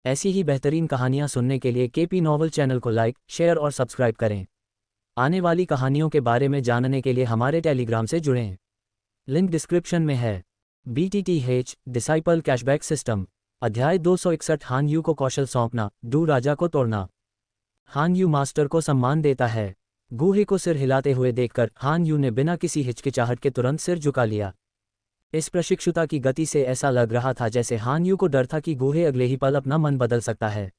ऐसी ही बेहतरीन कहानियाँ सुनने के लिए केपी नॉवल चैनल को लाइक, शेयर और सब्सक्राइब करें। आने वाली कहानियों के बारे में जानने के लिए हमारे टेलीग्राम से जुड़ें। लिंक डिस्क्रिप्शन में है। BTTH डिसाइपल कैशबैक सिस्टम अध्याय 261 हान यू को कौशल सौंपना, डू राजा को तोड़ना। हान यू मास्टर को सम्मान देता है। गूहे को सिर हिलाते हुए देखकर हान यू ने बिना किसी हिचकिचाहट के तुरंत सिर झुका लिया। इस प्रशिक्षुता की गति से ऐसा लग रहा था जैसे हान यू को डर था कि गूहे अगले ही पल अपना मन बदल सकता है।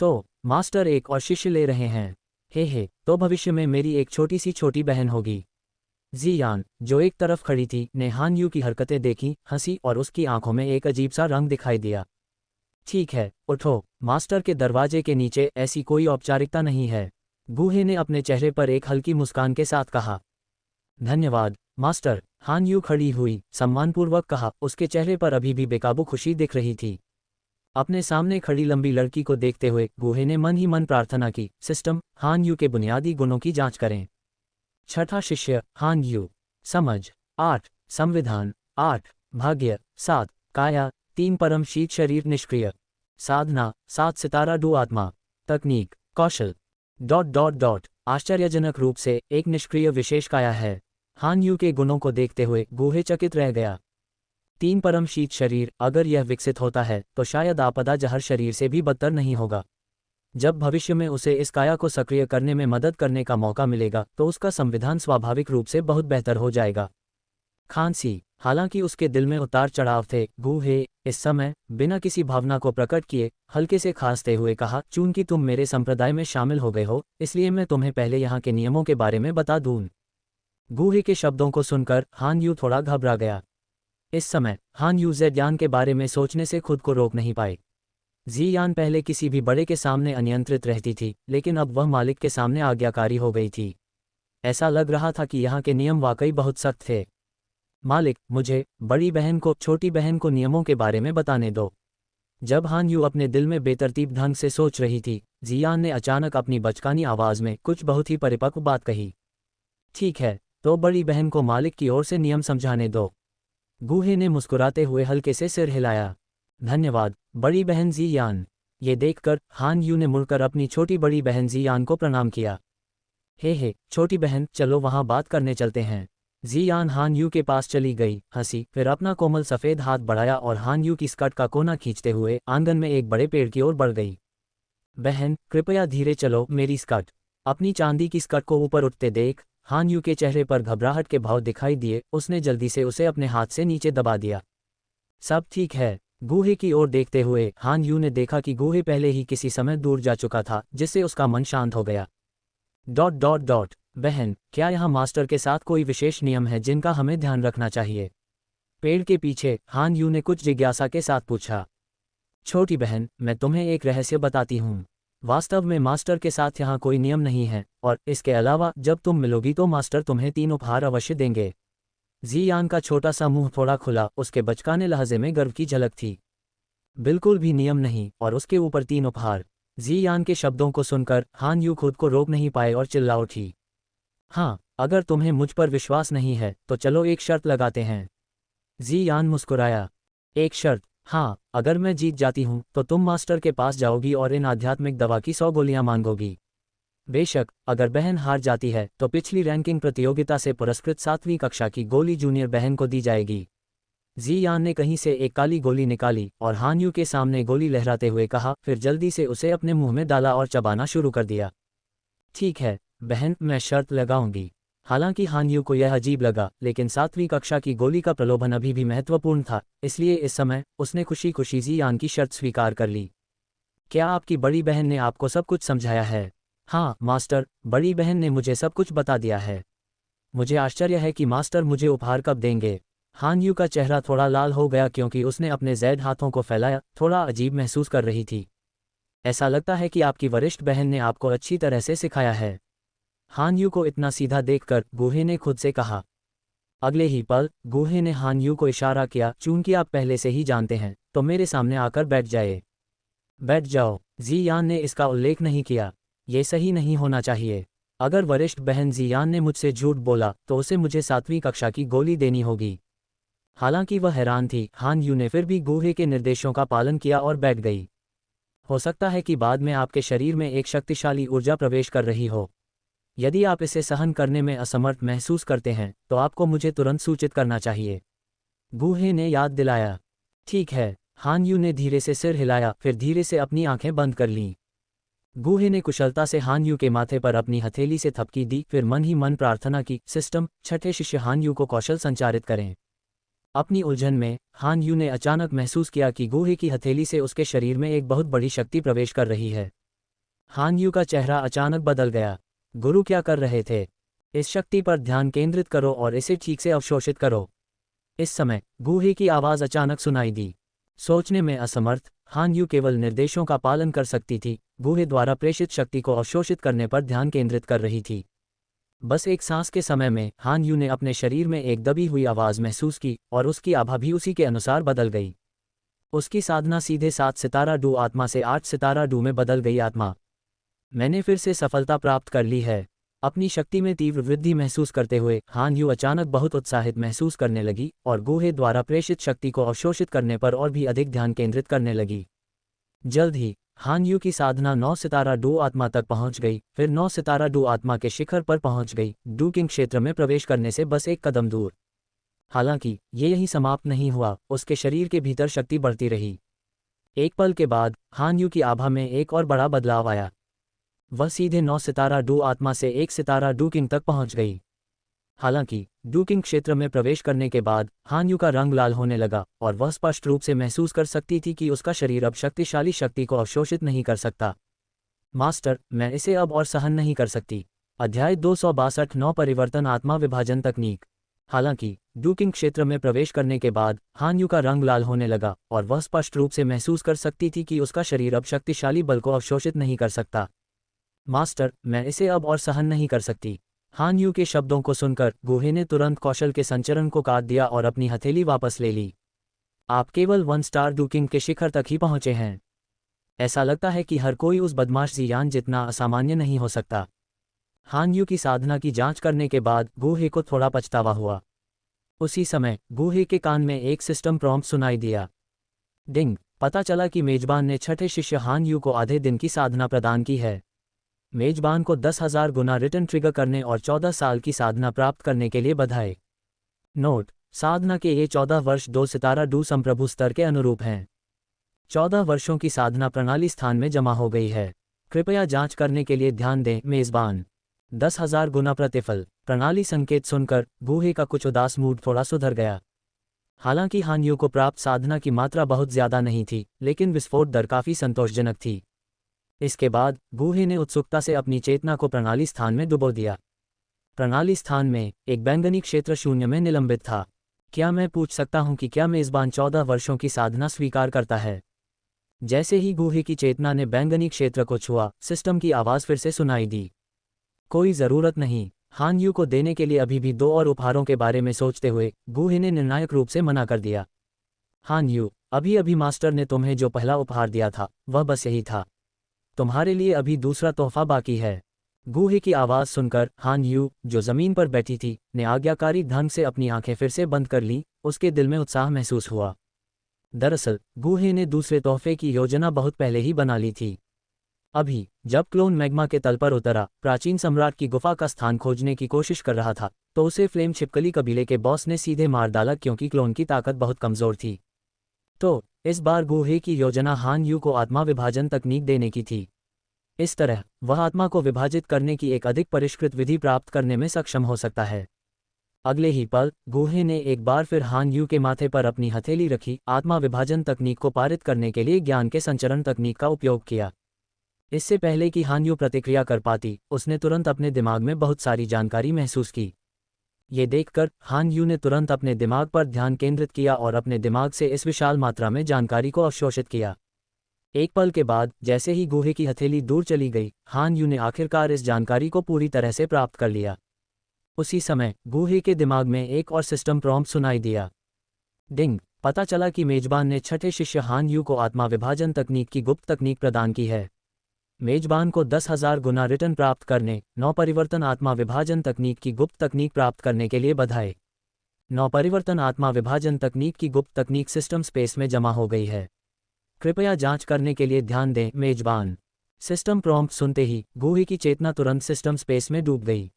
तो मास्टर एक और शिष्य ले रहे हैं। हे, तो भविष्य में मेरी एक छोटी बहन होगी। जियान, जो एक तरफ खड़ी थी, ने हान यू की हरकतें देखी, हंसी और उसकी आंखों में एक अजीब सा रंग दिखाई दिया। ठीक है, उठो। मास्टर के दरवाजे के नीचे ऐसी कोई औपचारिकता नहीं है। गूहे ने अपने चेहरे पर एक हल्की मुस्कान के साथ कहा। धन्यवाद मास्टर। हान यू खड़ी हुई, सम्मानपूर्वक कहा। उसके चेहरे पर अभी भी बेकाबू खुशी दिख रही थी। अपने सामने खड़ी लंबी लड़की को देखते हुए गूहे ने मन ही मन प्रार्थना की, सिस्टम, हान यू के बुनियादी गुणों की जांच करें। छठा शिष्य, हान यू। समझ 8, संविधान 8, भाग्य 7, काया 3, परम शीत शरीर निष्क्रिय, साधना 7 सितारा डू आत्मा, तकनीक कौशल ... आश्चर्यजनक रूप से एक निष्क्रिय विशेष काया है। हान यू के गुणों को देखते हुए गूहे चकित रह गया। 3 परम शीत शरीर, अगर यह विकसित होता है तो शायद आपदा जहर शरीर से भी बदतर नहीं होगा। जब भविष्य में उसे इस काया को सक्रिय करने में मदद करने का मौका मिलेगा तो उसका संविधान स्वाभाविक रूप से बहुत बेहतर हो जाएगा। खांसी, हालांकि उसके दिल में उतार चढ़ाव थे, गूहे इस समय बिना किसी भावना को प्रकट किए हल्के से खांसते हुए कहा, चूंकि तुम मेरे संप्रदाय में शामिल हो गए हो, इसलिए मैं तुम्हें पहले यहाँ के नियमों के बारे में बता दूं। गूहे के शब्दों को सुनकर हान यू थोड़ा घबरा गया। इस समय हान यू ज़ेड के बारे में सोचने से खुद को रोक नहीं पाए। जियान पहले किसी भी बड़े के सामने अनियंत्रित रहती थी, लेकिन अब वह मालिक के सामने आज्ञाकारी हो गई थी। ऐसा लग रहा था कि यहाँ के नियम वाकई बहुत सख्त थे। मालिक, मुझे बड़ी बहन को, छोटी बहन को नियमों के बारे में बताने दो। जब हान यू अपने दिल में बेतरतीब ढंग से सोच रही थी, जियान ने अचानक अपनी बचकानी आवाज़ में कुछ बहुत ही परिपक्व बात कही। ठीक है, तो बड़ी बहन को मालिक की ओर से नियम समझाने दो। गूहे ने मुस्कुराते हुए हल्के से सिर हिलाया। धन्यवाद बड़ी बहन जियान। ये देखकर हान यू ने मुड़कर अपनी छोटी बड़ी बहन जियान को प्रणाम किया। हे, छोटी बहन, चलो वहाँ बात करने चलते हैं। जियान हान यू के पास चली गई, हंसी, फिर अपना कोमल सफ़ेद हाथ बढ़ाया और हान यू की स्कर्ट का कोना खींचते हुए आंगन में एक बड़े पेड़ की ओर बढ़ गई। बहन, कृपया धीरे चलो, मेरी स्कर्ट। अपनी चांदी की स्कर्ट को ऊपर उठते देख हान यू के चेहरे पर घबराहट के भाव दिखाई दिए। उसने जल्दी से उसे अपने हाथ से नीचे दबा दिया। सब ठीक है। गूहे की ओर देखते हुए हान यू ने देखा कि गूहे पहले ही किसी समय दूर जा चुका था, जिससे उसका मन शांत हो गया। ... बहन, क्या यहाँ मास्टर के साथ कोई विशेष नियम है जिनका हमें ध्यान रखना चाहिए? पेड़ के पीछे हान यू ने कुछ जिज्ञासा के साथ पूछा। छोटी बहन, मैं तुम्हें एक रहस्य बताती हूँ। वास्तव में मास्टर के साथ यहाँ कोई नियम नहीं है, और इसके अलावा जब तुम मिलोगी तो मास्टर तुम्हें 3 उपहार अवश्य देंगे। जियान का छोटा सा मुंह थोड़ा खुला, उसके बचकाने लहजे में गर्व की झलक थी। बिल्कुल भी नियम नहीं, और उसके ऊपर 3 उपहार। जियान के शब्दों को सुनकर हान यू खुद को रोक नहीं पाए और चिल्ला उठी। हाँ, अगर तुम्हें मुझ पर विश्वास नहीं है तो चलो एक शर्त लगाते हैं। जियान मुस्कुराया। एक शर्त? हाँ, अगर मैं जीत जाती हूँ तो तुम मास्टर के पास जाओगी और इन आध्यात्मिक दवा की 100 गोलियां मांगोगी। बेशक, अगर बहन हार जाती है तो पिछली रैंकिंग प्रतियोगिता से पुरस्कृत 7वीं कक्षा की गोली जूनियर बहन को दी जाएगी। जियान ने कहीं से एक काली गोली निकाली और हान यू के सामने गोली लहराते हुए कहा, फिर जल्दी से उसे अपने मुंह में डाला और चबाना शुरू कर दिया। ठीक है बहन, मैं शर्त लगाऊंगी। हालांकि हान यू को यह अजीब लगा, लेकिन 7वीं कक्षा की गोली का प्रलोभन अभी भी महत्वपूर्ण था, इसलिए इस समय उसने खुशी खुशी जियान की शर्त स्वीकार कर ली। क्या आपकी बड़ी बहन ने आपको सब कुछ समझाया है? हाँ मास्टर, बड़ी बहन ने मुझे सब कुछ बता दिया है। मुझे आश्चर्य है कि मास्टर मुझे उपहार कब देंगे। हान यू का चेहरा थोड़ा लाल हो गया क्योंकि उसने अपने ज़ैद हाथों को फैलाया, थोड़ा अजीब महसूस कर रही थी। ऐसा लगता है कि आपकी वरिष्ठ बहन ने आपको अच्छी तरह से सिखाया है। हान यू को इतना सीधा देखकर गूहे ने खुद से कहा। अगले ही पल गूहे ने हान यू को इशारा किया, चूंकि आप पहले से ही जानते हैं तो मेरे सामने आकर बैठ जाए। बैठ जाओ। जियान ने इसका उल्लेख नहीं किया। ये सही नहीं होना चाहिए। अगर वरिष्ठ बहन जियान ने मुझसे झूठ बोला तो उसे मुझे 7वीं कक्षा की गोली देनी होगी। हालांकि वह हैरान थी, हान यू ने फिर भी गूहे के निर्देशों का पालन किया और बैठ गई। हो सकता है कि बाद में आपके शरीर में एक शक्तिशाली ऊर्जा प्रवेश कर रही हो। यदि आप इसे सहन करने में असमर्थ महसूस करते हैं तो आपको मुझे तुरंत सूचित करना चाहिए, गूहे ने याद दिलाया। ठीक है, हान यू ने धीरे से सिर हिलाया, फिर धीरे से अपनी आंखें बंद कर लीं। गूहे ने कुशलता से हान यू के माथे पर अपनी हथेली से थपकी दी, फिर मन ही मन प्रार्थना की, सिस्टम, छठे शिष्य हान यू को कौशल संचारित करें। अपनी उलझन में हान यू ने अचानक महसूस किया कि गूहे की हथेली से उसके शरीर में एक बहुत बड़ी शक्ति प्रवेश कर रही है। हान यू का चेहरा अचानक बदल गया। गुरु क्या कर रहे थे? इस शक्ति पर ध्यान केंद्रित करो और इसे ठीक से अवशोषित करो। इस समय गूहे की आवाज़ अचानक सुनाई दी। सोचने में असमर्थ हान यू केवल निर्देशों का पालन कर सकती थी, गूहे द्वारा प्रेषित शक्ति को अवशोषित करने पर ध्यान केंद्रित कर रही थी। बस एक सांस के समय में हान यू ने अपने शरीर में एक दबी हुई आवाज़ महसूस की और उसकी आभा भी उसी के अनुसार बदल गई। उसकी साधना सीधे 7 सितारा डू आत्मा से 8 सितारा डू में बदल गई। आत्मा, मैंने फिर से सफलता प्राप्त कर ली है। अपनी शक्ति में तीव्र वृद्धि महसूस करते हुए हान यू अचानक बहुत उत्साहित महसूस करने लगी और गूहे द्वारा प्रेषित शक्ति को अवशोषित करने पर और भी अधिक ध्यान केंद्रित करने लगी। जल्द ही हान यू की साधना 9 सितारा डू आत्मा तक पहुंच गई, फिर 9 सितारा डू आत्मा के शिखर पर पहुंच गई, डू किंग क्षेत्र में प्रवेश करने से बस एक कदम दूर। हालांकि ये यही समाप्त नहीं हुआ, उसके शरीर के भीतर शक्ति बढ़ती रही। एक पल के बाद हान यू की आभा में एक और बड़ा बदलाव आया। वह सीधे 9 सितारा डू आत्मा से 1 सितारा डू किंग तक पहुंच गई। हालांकि डू किंग क्षेत्र में प्रवेश करने के बाद हान यू का रंग लाल होने लगा और वह स्पष्ट रूप से महसूस कर सकती थी कि उसका शरीर अब शक्तिशाली शक्ति को अवशोषित नहीं कर सकता। मास्टर, मैं इसे अब और सहन नहीं कर सकती। अध्याय 262 9 परिवर्तन आत्मा विभाजन तकनीक। हालांकि डू किंग क्षेत्र में प्रवेश करने के बाद हान यू का रंग लाल होने लगा और वह स्पष्ट रूप से महसूस कर सकती थी कि उसका शरीर अब शक्तिशाली बल को अवशोषित नहीं कर सकता। मास्टर, मैं इसे अब और सहन नहीं कर सकती। हान यू के शब्दों को सुनकर गूहे ने तुरंत कौशल के संचरण को काट दिया और अपनी हथेली वापस ले ली। आप केवल 1 स्टार डू किंग के शिखर तक ही पहुंचे हैं। ऐसा लगता है कि हर कोई उस बदमाश जियान जितना असामान्य नहीं हो सकता। हान यू की साधना की जांच करने के बाद गूहे को थोड़ा पछतावा हुआ। उसी समय गूहे के कान में एक सिस्टम प्रॉम्प्ट सुनाई दिया। डिंग, पता चला कि मेजबान ने छठे शिष्य हान यू को आधे दिन की साधना प्रदान की है। मेजबान को 10,000 गुना रिटर्न ट्रिगर करने और 14 साल की साधना प्राप्त करने के लिए बधाई। नोट, साधना के ये 14 वर्ष 2 सितारा डू संप्रभु स्तर के अनुरूप हैं। 14 वर्षों की साधना प्रणाली स्थान में जमा हो गई है। कृपया जांच करने के लिए ध्यान दें। मेजबान, 10,000 गुना प्रतिफल। प्रणाली संकेत सुनकर गूहे का कुछ उदास मूड थोड़ा सुधर गया। हालांकि हान यू को प्राप्त साधना की मात्रा बहुत ज्यादा नहीं थी, लेकिन विस्फोट दर काफी संतोषजनक थी। इसके बाद गूहे ने उत्सुकता से अपनी चेतना को प्रणाली स्थान में डुबो दिया। प्रणाली स्थान में एक बैंगनी क्षेत्र शून्य में निलंबित था। क्या मैं पूछ सकता हूं कि क्या मेजबान 14 वर्षों की साधना स्वीकार करता है? जैसे ही गूहे की चेतना ने बैंगनी क्षेत्र को छुआ, सिस्टम की आवाज़ फिर से सुनाई दी। कोई ज़रूरत नहीं। हान यू को देने के लिए अभी भी 2 और उपहारों के बारे में सोचते हुए गूहे ने निर्णायक रूप से मना कर दिया। हान यू, अभी अभी मास्टर ने तुम्हें जो पहला उपहार दिया था वह बस यही था। तुम्हारे लिए अभी दूसरा तोहफा बाकी है। गूहे की आवाज़ सुनकर हान यू, जो ज़मीन पर बैठी थी, ने आज्ञाकारी ढंग से अपनी आंखें फिर से बंद कर लीं। उसके दिल में उत्साह महसूस हुआ। दरअसल गूहे ने दूसरे तोहफे की योजना बहुत पहले ही बना ली थी। अभी जब क्लोन मैग्मा के तल पर उतरा, प्राचीन सम्राट की गुफा का स्थान खोजने की कोशिश कर रहा था, तो उसे फ्लेम छिपकली कबीले के बॉस ने सीधे मार डाला क्योंकि क्लोन की ताकत बहुत कमज़ोर थी। तो इस बार गूहे की योजना हान यू को आत्मा विभाजन तकनीक देने की थी। इस तरह वह आत्मा को विभाजित करने की एक अधिक परिष्कृत विधि प्राप्त करने में सक्षम हो सकता है। अगले ही पल गूहे ने एक बार फिर हान यू के माथे पर अपनी हथेली रखी, आत्मा विभाजन तकनीक को पारित करने के लिए ज्ञान के संचरण तकनीक का उपयोग किया। इससे पहले कि हान यू प्रतिक्रिया कर पाती, उसने तुरंत अपने दिमाग में बहुत सारी जानकारी महसूस की। ये देखकर हान यू ने तुरंत अपने दिमाग पर ध्यान केंद्रित किया और अपने दिमाग से इस विशाल मात्रा में जानकारी को अवशोषित किया। एक पल के बाद जैसे ही गूहे की हथेली दूर चली गई, हान यू ने आखिरकार इस जानकारी को पूरी तरह से प्राप्त कर लिया। उसी समय गूहे के दिमाग में एक और सिस्टम प्रॉम्प्ट सुनाई दिया। डिंग, पता चला कि मेजबान ने छठे शिष्य हान यू को आत्मा विभाजन तकनीक की गुप्त तकनीक प्रदान की है। मेजबान को 10,000 गुना रिटर्न प्राप्त करने, 9 परिवर्तन आत्मा विभाजन तकनीक की गुप्त तकनीक प्राप्त करने के लिए बधाई। 9 परिवर्तन आत्मा विभाजन तकनीक की गुप्त तकनीक सिस्टम स्पेस में जमा हो गई है। कृपया जांच करने के लिए ध्यान दें, मेजबान। सिस्टम प्रॉम्प्ट सुनते ही गूहे की चेतना तुरंत सिस्टम स्पेस में डूब गई।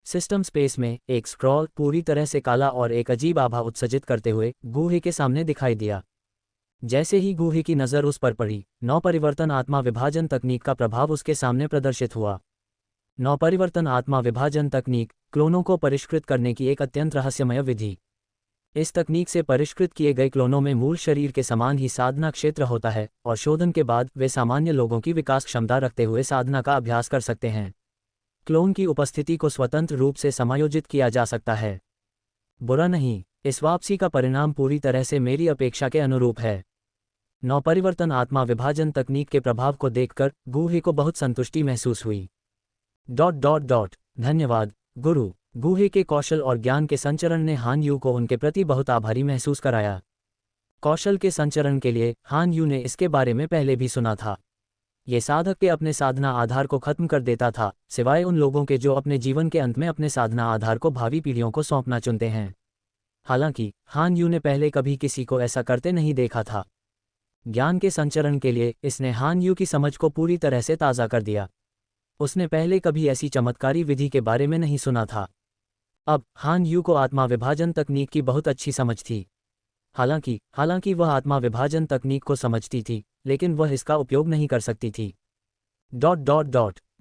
सिस्टम स्पेस में एक स्क्रॉल पूरी तरह से काला और एक अजीब आभा उत्सर्जित करते हुए गूहे के सामने दिखाई दिया। जैसे ही गूहे की नज़र उस पर पड़ी, नवपरिवर्तन आत्मा विभाजन तकनीक का प्रभाव उसके सामने प्रदर्शित हुआ। नवपरिवर्तन आत्मा विभाजन तकनीक क्लोनों को परिष्कृत करने की एक अत्यंत रहस्यमय विधि। इस तकनीक से परिष्कृत किए गए क्लोनों में मूल शरीर के समान ही साधना क्षेत्र होता है और शोधन के बाद वे सामान्य लोगों की विकास क्षमता रखते हुए साधना का अभ्यास कर सकते हैं। क्लोन की उपस्थिति को स्वतंत्र रूप से समायोजित किया जा सकता है। बुरा नहीं, इस वापसी का परिणाम पूरी तरह से मेरी अपेक्षा के अनुरूप है। नवपरिवर्तन आत्मा विभाजन तकनीक के प्रभाव को देखकर गूहे को बहुत संतुष्टि महसूस हुई। धन्यवाद गुरु। गूहे के कौशल और ज्ञान के संचरण ने हान यू को उनके प्रति बहुत आभारी महसूस कराया। कौशल के संचरण के लिए हान यू ने इसके बारे में पहले भी सुना था। ये साधक के अपने साधना आधार को खत्म कर देता था, सिवाय उन लोगों के जो अपने जीवन के अंत में अपने साधना आधार को भावी पीढ़ियों को सौंपना चुनते हैं। हालांकि हान यू ने पहले कभी किसी को ऐसा करते नहीं देखा था। ज्ञान के संचरण के लिए इसने हान यू की समझ को पूरी तरह से ताज़ा कर दिया। उसने पहले कभी ऐसी चमत्कारी विधि के बारे में नहीं सुना था। अब हान यू को आत्मा विभाजन तकनीक की बहुत अच्छी समझ थी। हालांकि वह आत्मा विभाजन तकनीक को समझती थी, लेकिन वह इसका उपयोग नहीं कर सकती थी।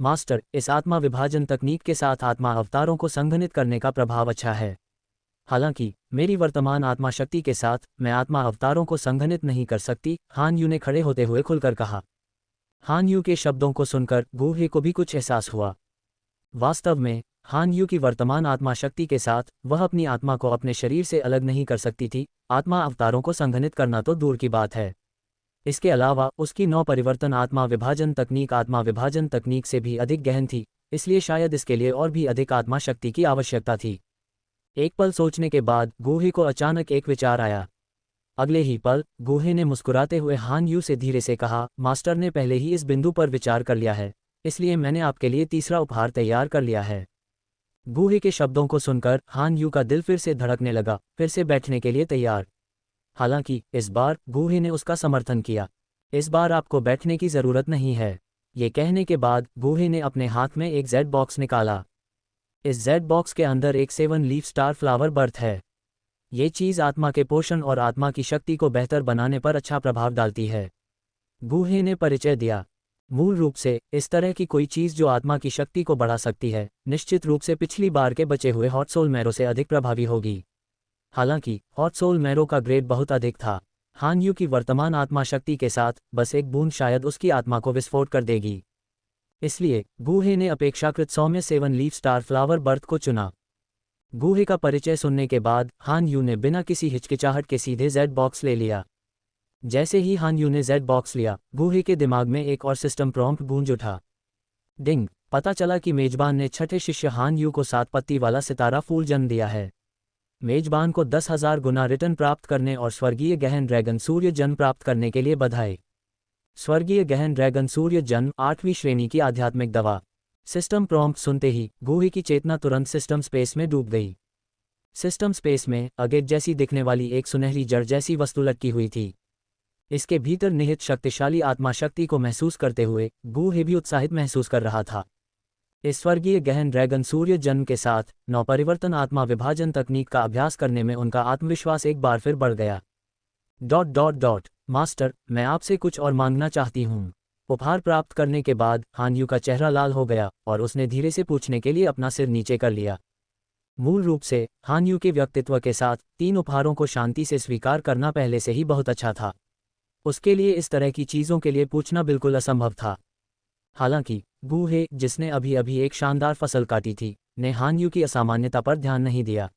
मास्टर, इस आत्मा विभाजन तकनीक के साथ आत्मा अवतारों को संघनित करने का प्रभाव अच्छा है। हालांकि मेरी वर्तमान आत्मा शक्ति के साथ मैं आत्मा अवतारों को संघनित नहीं कर सकती, हान यू ने खड़े होते हुए खुलकर कहा। हान यू के शब्दों को सुनकर गूहे को भी कुछ एहसास हुआ। वास्तव में हान यू की वर्तमान आत्मा शक्ति के साथ वह अपनी आत्मा को अपने शरीर से अलग नहीं कर सकती थी। आत्मा अवतारों को संघनित करना तो दूर की बात है, इसके अलावा उसकी नवपरिवर्तन आत्मा विभाजन तकनीक से भी अधिक गहन थी, इसलिए शायद इसके लिए और भी अधिक आत्मा शक्ति की आवश्यकता थी। एक पल सोचने के बाद गूहे को अचानक एक विचार आया। अगले ही पल गूहे ने मुस्कुराते हुए हान यू से धीरे से कहा, मास्टर ने पहले ही इस बिंदु पर विचार कर लिया है, इसलिए मैंने आपके लिए तीसरा उपहार तैयार कर लिया है। गूहे के शब्दों को सुनकर हान यू का दिल फिर से धड़कने लगा, फिर से बैठने के लिए तैयार। हालांकि इस बार गूहे ने उसका समर्थन किया। इस बार आपको बैठने की ज़रूरत नहीं है। ये कहने के बाद गूहे ने अपने हाथ में एक जेड बॉक्स निकाला। इस जेड बॉक्स के अंदर एक 7 लीफ स्टार फ्लावर बर्थ है। ये चीज़ आत्मा के पोषण और आत्मा की शक्ति को बेहतर बनाने पर अच्छा प्रभाव डालती है, गूहे ने परिचय दिया। मूल रूप से इस तरह की कोई चीज़ जो आत्मा की शक्ति को बढ़ा सकती है, निश्चित रूप से पिछली बार के बचे हुए हॉट सोल मैरो से अधिक प्रभावी होगी। हालांकि हॉट सोल मैरो का ग्रेड बहुत अधिक था। हान यू की वर्तमान आत्मा शक्ति के साथ बस एक बूंद शायद उसकी आत्मा को विस्फोट कर देगी। इसलिए गूहे ने अपेक्षाकृत सौम्य 7 लीफ स्टार फ्लावर बर्थ को चुना। गूहे का परिचय सुनने के बाद हान यू ने बिना किसी हिचकिचाहट के सीधे जेड बॉक्स ले लिया। जैसे ही हान यू ने जेड बॉक्स लिया, गूहे के दिमाग में एक और सिस्टम प्रॉम्प्ट गूंज उठा। डिंग! पता चला कि मेजबान ने छठे शिष्य हान यू को 7 पत्ती वाला सितारा फूल जन्म दिया है। मेजबान को 10,000 गुना रिटर्न प्राप्त करने और स्वर्गीय गहन ड्रैगन सूर्य जन्म प्राप्त करने के लिए बधाई। स्वर्गीय गहन ड्रैगन सूर्य जन्म 8वीं श्रेणी की आध्यात्मिक दवा। सिस्टम प्रॉम्प्ट सुनते ही गूहे की चेतना तुरंत सिस्टम स्पेस में डूब गई। सिस्टम स्पेस में अगेट जैसी दिखने वाली एक सुनहरी जड़ जैसी वस्तु लटकी हुई थी। इसके भीतर निहित शक्तिशाली आत्मा शक्ति को महसूस करते हुए गूहे भी उत्साहित महसूस कर रहा था। इस स्वर्गीय गहन ड्रैगन सूर्य जन्म के साथ नवपरिवर्तन आत्मा विभाजन तकनीक का अभ्यास करने में उनका आत्मविश्वास एक बार फिर बढ़ गया। मास्टर, मैं आपसे कुछ और मांगना चाहती हूँ। उपहार प्राप्त करने के बाद हान यू का चेहरा लाल हो गया और उसने धीरे से पूछने के लिए अपना सिर नीचे कर लिया। मूल रूप से हान यू के व्यक्तित्व के साथ 3 उपहारों को शांति से स्वीकार करना पहले से ही बहुत अच्छा था। उसके लिए इस तरह की चीज़ों के लिए पूछना बिल्कुल असंभव था। हालांकि गूहे, जिसने अभी अभी एक शानदार फसल काटी थी, ने हान यू की असामान्यता पर ध्यान नहीं दिया।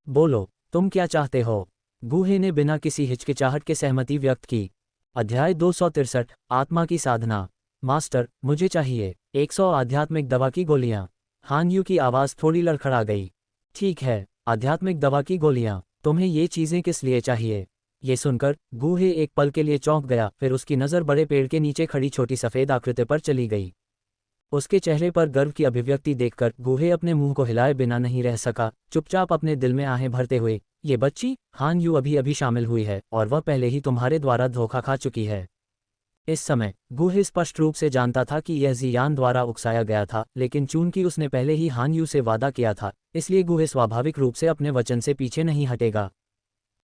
बोलो, तुम क्या चाहते हो? गूहे ने बिना किसी हिचकिचाहट के सहमति व्यक्त की। अध्याय 263 आत्मा की साधना। मास्टर, मुझे चाहिए 100 आध्यात्मिक दवा की गोलियां। हान यू की आवाज़ थोड़ी लड़खड़ा गई। ठीक है, आध्यात्मिक दवा की गोलियां। तुम्हें ये चीज़ें किस लिए चाहिए? ये सुनकर गूहे एक पल के लिए चौंक गया, फिर उसकी नज़र बड़े पेड़ के नीचे खड़ी छोटी सफ़ेद आकृति पर चली गई। उसके चेहरे पर गर्व की अभिव्यक्ति देखकर गूहे अपने मुंह को हिलाए बिना नहीं रह सका। चुपचाप अपने दिल में आहें भरते हुए ये बच्ची हान यू अभी अभी शामिल हुई है और वह पहले ही तुम्हारे द्वारा धोखा खा चुकी है। इस समय गुहे स्पष्ट रूप से जानता था कि यह जियान द्वारा उकसाया गया था, लेकिन चूंकि उसने पहले ही हान यू से वादा किया था, इसलिए गुहे स्वाभाविक रूप से अपने वचन से पीछे नहीं हटेगा।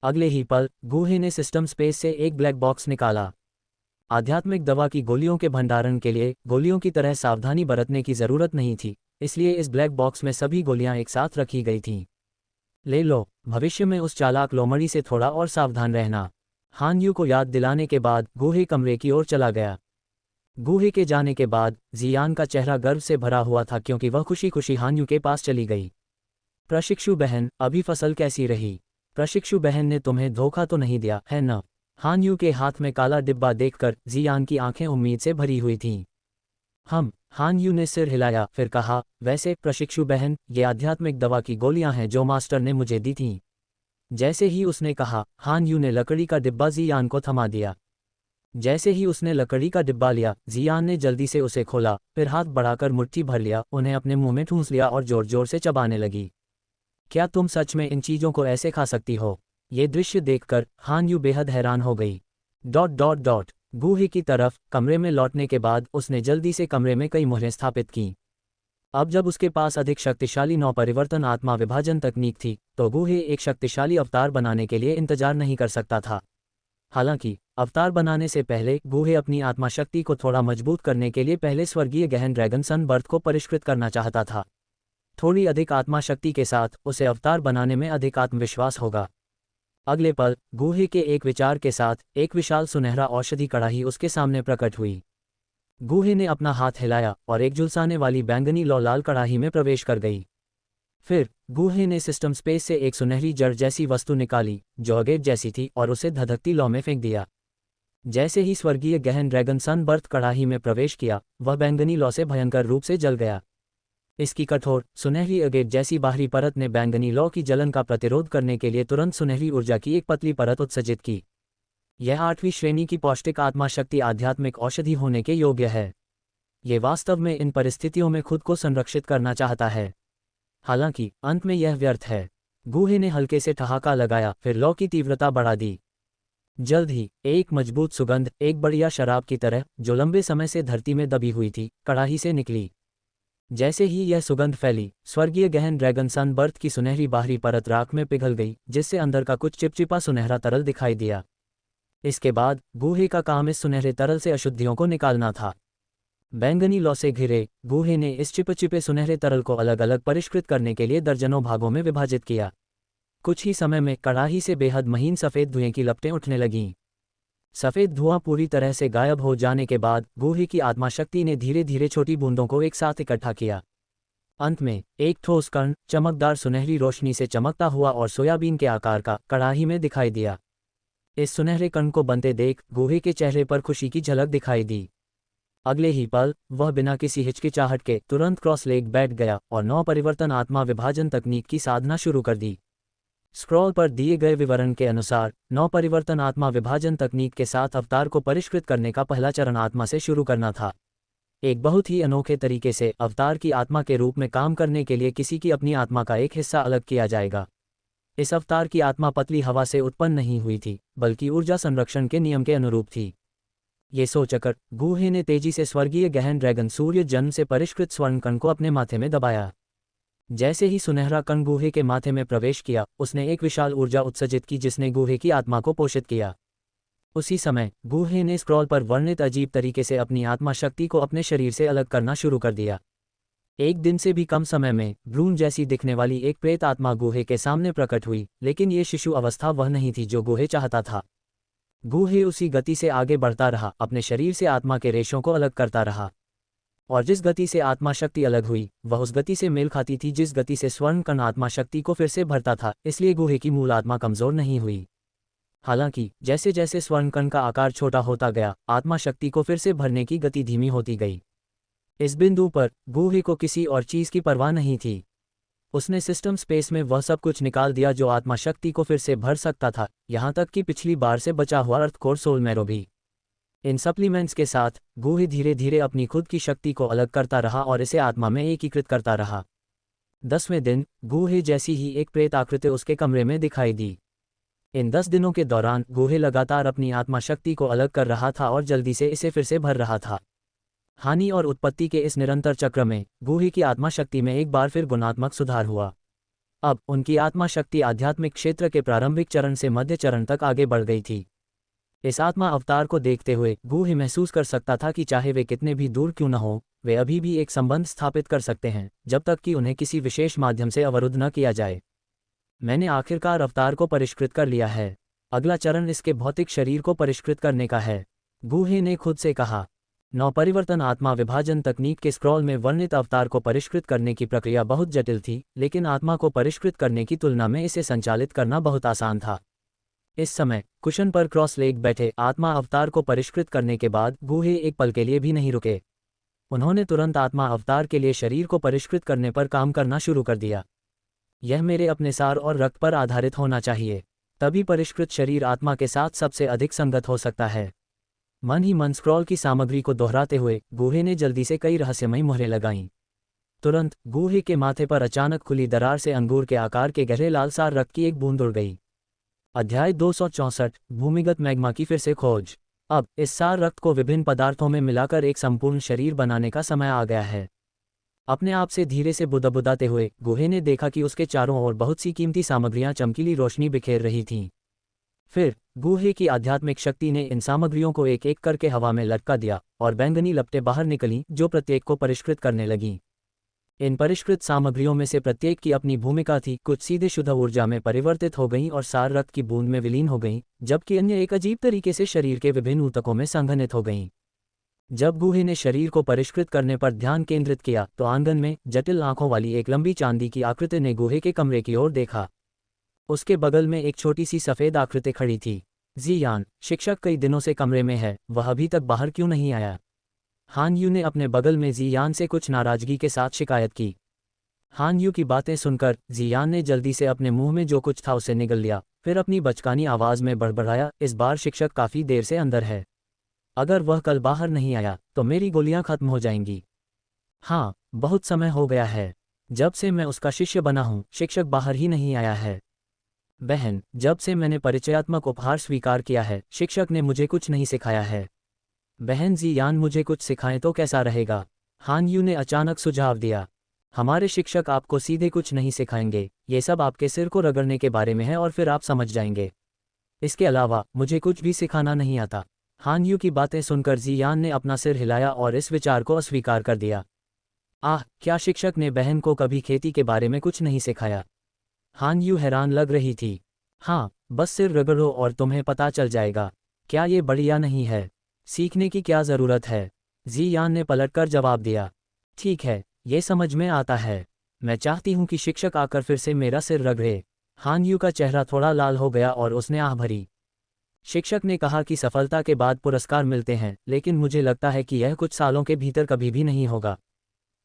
अगले ही पल गुहे ने सिस्टम स्पेस से एक ब्लैक बॉक्स निकाला। आध्यात्मिक दवा की गोलियों के भंडारण के लिए गोलियों की तरह सावधानी बरतने की जरूरत नहीं थी, इसलिए इस ब्लैक बॉक्स में सभी गोलियां एक साथ रखी गई थीं। ले लो, भविष्य में उस चालाक लोमड़ी से थोड़ा और सावधान रहना। हान यू को याद दिलाने के बाद गुहे कमरे की ओर चला गया। गुहे के जाने के बाद जियान का चेहरा गर्व से भरा हुआ था, क्योंकि वह खुशी खुशी हान यू के पास चली गई। प्रशिक्षु बहन, अभी फसल कैसी रही? प्रशिक्षु बहन ने तुम्हें धोखा तो नहीं दिया है न? हान यू के हाथ में काला डिब्बा देखकर जियान की आंखें उम्मीद से भरी हुई थीं। हान यू ने सिर हिलाया, फिर कहा, वैसे प्रशिक्षु बहन, ये आध्यात्मिक दवा की गोलियां हैं जो मास्टर ने मुझे दी थीं। जैसे ही उसने कहा, हान यू ने लकड़ी का डिब्बा जियान को थमा दिया। जैसे ही उसने लकड़ी का डिब्बा लिया, जियान ने जल्दी से उसे खोला, फिर हाथ बढ़ाकर मुट्ठी भर लिया, उन्हें अपने मुंह में ठूंस लिया और जोर जोर से चबाने लगी। क्या तुम सच में इन चीजों को ऐसे खा सकती हो? ये दृश्य देखकर हान यू बेहद हैरान हो गई। गुहे की तरफ कमरे में लौटने के बाद उसने जल्दी से कमरे में कई मोहरें स्थापित कीं। अब जब उसके पास अधिक शक्तिशाली नवपरिवर्तन आत्मा विभाजन तकनीक थी, तो गुहे एक शक्तिशाली अवतार बनाने के लिए इंतजार नहीं कर सकता था। हालांकि अवतार बनाने से पहले गुहे अपनी आत्मा शक्ति को थोड़ा मजबूत करने के लिए पहले स्वर्गीय गहन ड्रैगन सनबर्थ को परिष्कृत करना चाहता था। थोड़ी अधिक आत्मा शक्ति के साथ उसे अवतार बनाने में अधिक आत्मविश्वास होगा। अगले पल गुहे के एक विचार के साथ एक विशाल सुनहरा औषधि कड़ाही उसके सामने प्रकट हुई। गुहे ने अपना हाथ हिलाया और एक झुलसाने वाली बैंगनी लौ लाल कड़ाही में प्रवेश कर गई। फिर गुहे ने सिस्टम स्पेस से एक सुनहरी जड़ जैसी वस्तु निकाली जो अगेट जैसी थी और उसे धधकती लौ में फेंक दिया। जैसे ही स्वर्गीय गहन ड्रैगन सनबर्थ कड़ाही में प्रवेश किया, वह बैंगनी लौ से भयंकर रूप से जल गया। इसकी कठोर सुनहरी अगेट जैसी बाहरी परत ने बैंगनी लौ की जलन का प्रतिरोध करने के लिए तुरंत सुनहरी ऊर्जा की एक पतली परत उत्सर्जित की। यह 8वीं श्रेणी की पौष्टिक आत्मा शक्ति आध्यात्मिक औषधि होने के योग्य है। ये वास्तव में इन परिस्थितियों में खुद को संरक्षित करना चाहता है। हालांकि अंत में यह व्यर्थ है। गुहे ने हल्के से ठहाका लगाया, फिर लौ की तीव्रता बढ़ा दी। जल्द ही एक मजबूत सुगंध, एक बढ़िया शराब की तरह जो लंबे समय से धरती में दबी हुई थी, कड़ाही से निकली। जैसे ही यह सुगंध फैली, स्वर्गीय गहन ड्रैगन सनबर्थ की सुनहरी बाहरी परत राख में पिघल गई, जिससे अंदर का कुछ चिपचिपा सुनहरा तरल दिखाई दिया। इसके बाद गुहे का काम इस सुनहरे तरल से अशुद्धियों को निकालना था। बैंगनी लौ से घिरे गुहे ने इस चिपचिपे सुनहरे तरल को अलग अलग परिष्कृत करने के लिए दर्जनों भागों में विभाजित किया। कुछ ही समय में कड़ाही से बेहद महीन सफ़ेद धुएं की लपटें उठने लगीं। सफ़ेद धुआं पूरी तरह से गायब हो जाने के बाद गुहे की आत्मा शक्ति ने धीरे धीरे छोटी बूंदों को एक साथ इकट्ठा किया। अंत में एक ठोस कण चमकदार सुनहरी रोशनी से चमकता हुआ और सोयाबीन के आकार का कड़ाही में दिखाई दिया। इस सुनहरे कण को बनते देख गुहे के चेहरे पर खुशी की झलक दिखाई दी। अगले ही पल वह बिना किसी हिचकिचाहट के तुरंत क्रॉस लेग बैठ गया और नवपरिवर्तन आत्मा विभाजन तकनीक की साधना शुरू कर दी। स्क्रॉल पर दिए गए विवरण के अनुसार नवपरिवर्तन आत्मा विभाजन तकनीक के साथ अवतार को परिष्कृत करने का पहला चरण आत्मा से शुरू करना था। एक बहुत ही अनोखे तरीके से अवतार की आत्मा के रूप में काम करने के लिए किसी की अपनी आत्मा का एक हिस्सा अलग किया जाएगा। इस अवतार की आत्मा पतली हवा से उत्पन्न नहीं हुई थी, बल्कि ऊर्जा संरक्षण के नियम के अनुरूप थी। ये सोचकर गुहे ने तेजी से स्वर्गीय गहन ड्रैगन सूर्य जन्म से परिष्कृत स्वर्ण कण को अपने माथे में दबाया। जैसे ही सुनहरा कण गुहे के माथे में प्रवेश किया, उसने एक विशाल ऊर्जा उत्सर्जित की जिसने गुहे की आत्मा को पोषित किया। उसी समय गुहे ने स्क्रॉल पर वर्णित अजीब तरीके से अपनी आत्मा शक्ति को अपने शरीर से अलग करना शुरू कर दिया। एक दिन से भी कम समय में भ्रूण जैसी दिखने वाली एक प्रेत आत्मा गुहे के सामने प्रकट हुई, लेकिन ये शिशु अवस्था वह नहीं थी जो गुहे चाहता था। गुहे उसी गति से आगे बढ़ता रहा, अपने शरीर से आत्मा के रेशों को अलग करता रहा, और जिस गति से आत्मा शक्ति अलग हुई वह उस गति से मेल खाती थी जिस गति से स्वर्ण कण आत्मा शक्ति को फिर से भरता था। इसलिए गुहे की मूल आत्मा कमजोर नहीं हुई। हालांकि जैसे जैसे स्वर्ण कण का आकार छोटा होता गया, आत्मा शक्ति को फिर से भरने की गति धीमी होती गई। इस बिंदु पर गुहे को किसी और चीज की परवाह नहीं थी। उसने सिस्टम स्पेस में वह सब कुछ निकाल दिया जो आत्मा शक्ति को फिर से भर सकता था, यहाँ तक कि पिछली बार से बचा हुआ अर्थ कोर सोल मैरो भी। इन सप्लीमेंट्स के साथ गुहे धीरे धीरे अपनी खुद की शक्ति को अलग करता रहा और इसे आत्मा में एकीकृत करता रहा। 10वें दिन गूहे जैसी ही एक प्रेत आकृति उसके कमरे में दिखाई दी। इन 10 दिनों के दौरान गूहे लगातार अपनी आत्मा शक्ति को अलग कर रहा था और जल्दी से इसे फिर से भर रहा था। हानि और उत्पत्ति के इस निरंतर चक्र में गूहे की आत्मा शक्ति में एक बार फिर गुणात्मक सुधार हुआ। अब उनकी आत्मा शक्ति आध्यात्मिक क्षेत्र के प्रारंभिक चरण से मध्य चरण तक आगे बढ़ गई थी। इस आत्मा अवतार को देखते हुए गूहे महसूस कर सकता था कि चाहे वे कितने भी दूर क्यों न हो, वे अभी भी एक संबंध स्थापित कर सकते हैं जब तक कि उन्हें किसी विशेष माध्यम से अवरुद्ध न किया जाए। मैंने आखिरकार अवतार को परिष्कृत कर लिया है। अगला चरण इसके भौतिक शरीर को परिष्कृत करने का है, गूहे ने खुद से कहा। नवपरिवर्तन आत्मा विभाजन तकनीक के स्क्रॉल में वर्णित अवतार को परिष्कृत करने की प्रक्रिया बहुत जटिल थी, लेकिन आत्मा को परिष्कृत करने की तुलना में इसे संचालित करना बहुत आसान था। इस समय कुशन पर क्रॉस लेग बैठे आत्मा अवतार को परिष्कृत करने के बाद गूहे एक पल के लिए भी नहीं रुके। उन्होंने तुरंत आत्मा अवतार के लिए शरीर को परिष्कृत करने पर काम करना शुरू कर दिया। यह मेरे अपने सार और रक्त पर आधारित होना चाहिए, तभी परिष्कृत शरीर आत्मा के साथ सबसे अधिक संगत हो सकता है। मन ही मन स्क्रॉल की सामग्री को दोहराते हुए गूहे ने जल्दी से कई रहस्यमयी मुहरें लगाईं। तुरंत गूहे के माथे पर अचानक खुली दरार से अंगूर के आकार के गहरे लाल सार रक्त की एक बूंद उड़ गई। अध्याय 264 भूमिगत मैग्मा की फिर से खोज। अब इस सार रक्त को विभिन्न पदार्थों में मिलाकर एक संपूर्ण शरीर बनाने का समय आ गया है। अपने आप से धीरे से बुदबुदाते हुए गूहे ने देखा कि उसके चारों ओर बहुत सी कीमती सामग्रियां चमकीली रोशनी बिखेर रही थीं। फिर गूहे की आध्यात्मिक शक्ति ने इन सामग्रियों को एक एक करके हवा में लटका दिया और बैंगनी लपटें बाहर निकलीं जो प्रत्येक को परिष्कृत करने लगीं। इन परिष्कृत सामग्रियों में से प्रत्येक की अपनी भूमिका थी। कुछ सीधे शुद्ध ऊर्जा में परिवर्तित हो गईं और सार रक्त की बूंद में विलीन हो गईं, जबकि अन्य एक अजीब तरीके से शरीर के विभिन्न ऊतकों में संघनित हो गईं। जब गूहे ने शरीर को परिष्कृत करने पर ध्यान केंद्रित किया तो आंगन में जटिल आंखों वाली एक लंबी चांदी की आकृति ने गूहे के कमरे की ओर देखा। उसके बगल में एक छोटी सी सफ़ेद आकृति खड़ी थी। जियान, शिक्षक कई दिनों से कमरे में है, वह अभी तक बाहर क्यों नहीं आया? हान यू ने अपने बगल में जियान से कुछ नाराजगी के साथ शिकायत की। हान यू की बातें सुनकर जियान ने जल्दी से अपने मुंह में जो कुछ था उसे निगल लिया, फिर अपनी बचकानी आवाज़ में बड़बड़ाया, इस बार शिक्षक काफ़ी देर से अंदर है। अगर वह कल बाहर नहीं आया तो मेरी गोलियां खत्म हो जाएंगी। हाँ, बहुत समय हो गया है। जब से मैं उसका शिष्य बना हूँ शिक्षक बाहर ही नहीं आया है। बहन, जब से मैंने परिचयात्मक उपहार स्वीकार किया है शिक्षक ने मुझे कुछ नहीं सिखाया है। बहन जियान मुझे कुछ सिखाएं तो कैसा रहेगा? हान यू ने अचानक सुझाव दिया। हमारे शिक्षक आपको सीधे कुछ नहीं सिखाएंगे, ये सब आपके सिर को रगड़ने के बारे में है और फिर आप समझ जाएंगे। इसके अलावा मुझे कुछ भी सिखाना नहीं आता। हान यू की बातें सुनकर जियान ने अपना सिर हिलाया और इस विचार को अस्वीकार कर दिया। आह, क्या शिक्षक ने बहन को कभी खेती के बारे में कुछ नहीं सिखाया? हान यू हैरान लग रही थी। हाँ, बस सिर रगड़ो और तुम्हें पता चल जाएगा। क्या ये बढ़िया नहीं है? सीखने की क्या ज़रूरत है? जियान ने पलटकर जवाब दिया। ठीक है, ये समझ में आता है। मैं चाहती हूँ कि शिक्षक आकर फिर से मेरा सिर रगड़े। हान यू का चेहरा थोड़ा लाल हो गया और उसने आह भरी। शिक्षक ने कहा कि सफलता के बाद पुरस्कार मिलते हैं, लेकिन मुझे लगता है कि यह कुछ सालों के भीतर कभी भी नहीं होगा।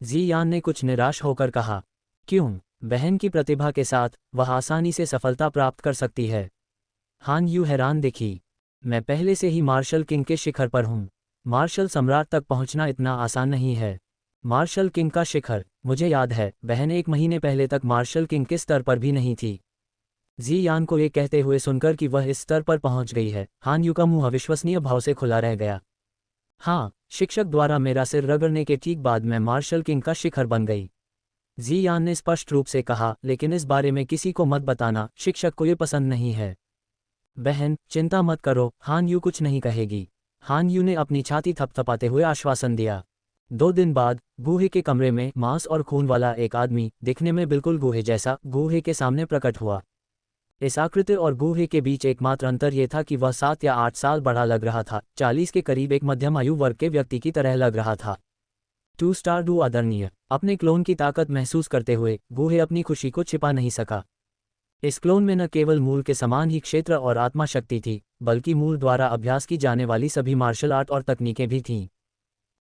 जियान ने कुछ निराश होकर कहा। क्यों? बहन की प्रतिभा के साथ वह आसानी से सफलता प्राप्त कर सकती है। हान यू हैरान दिखी। मैं पहले से ही मार्शल किंग के शिखर पर हूँ। मार्शल सम्राट तक पहुँचना इतना आसान नहीं है। मार्शल किंग का शिखर? मुझे याद है, बहन 1 महीने पहले तक मार्शल किंग के स्तर पर भी नहीं थी। जियान को ये कहते हुए सुनकर कि वह इस स्तर पर पहुंच गई है, हान यू का मुंह अविश्वसनीय भाव से खुला रह गया। हाँ, शिक्षक द्वारा मेरा सिर रगड़ने के ठीक बाद मैं मार्शल किंग का शिखर बन गई। जियान ने स्पष्ट रूप से कहा, लेकिन इस बारे में किसी को मत बताना, शिक्षक को ये पसंद नहीं है। बहन, चिंता मत करो, हान यू कुछ नहीं कहेगी। हान यू ने अपनी छाती थपथपाते हुए आश्वासन दिया। 2 दिन बाद गूहे के कमरे में मांस और खून वाला एक आदमी, दिखने में बिल्कुल गूहे जैसा, गूहे के सामने प्रकट हुआ। इस आकृति और गूहे के बीच एकमात्र अंतर यह था कि वह 7 या 8 साल बड़ा लग रहा था, 40 के करीब एक मध्यम आयु वर्ग के व्यक्ति की तरह लग रहा था। 2 स्टार 2 आदरणीय। अपने क्लोन की ताकत महसूस करते हुए गूहे अपनी खुशी को छिपा नहीं सका। इस क्लोन में न केवल मूल के समान ही क्षेत्र और आत्मा शक्ति थी, बल्कि मूल द्वारा अभ्यास की जाने वाली सभी मार्शल आर्ट और तकनीकें भी थीं।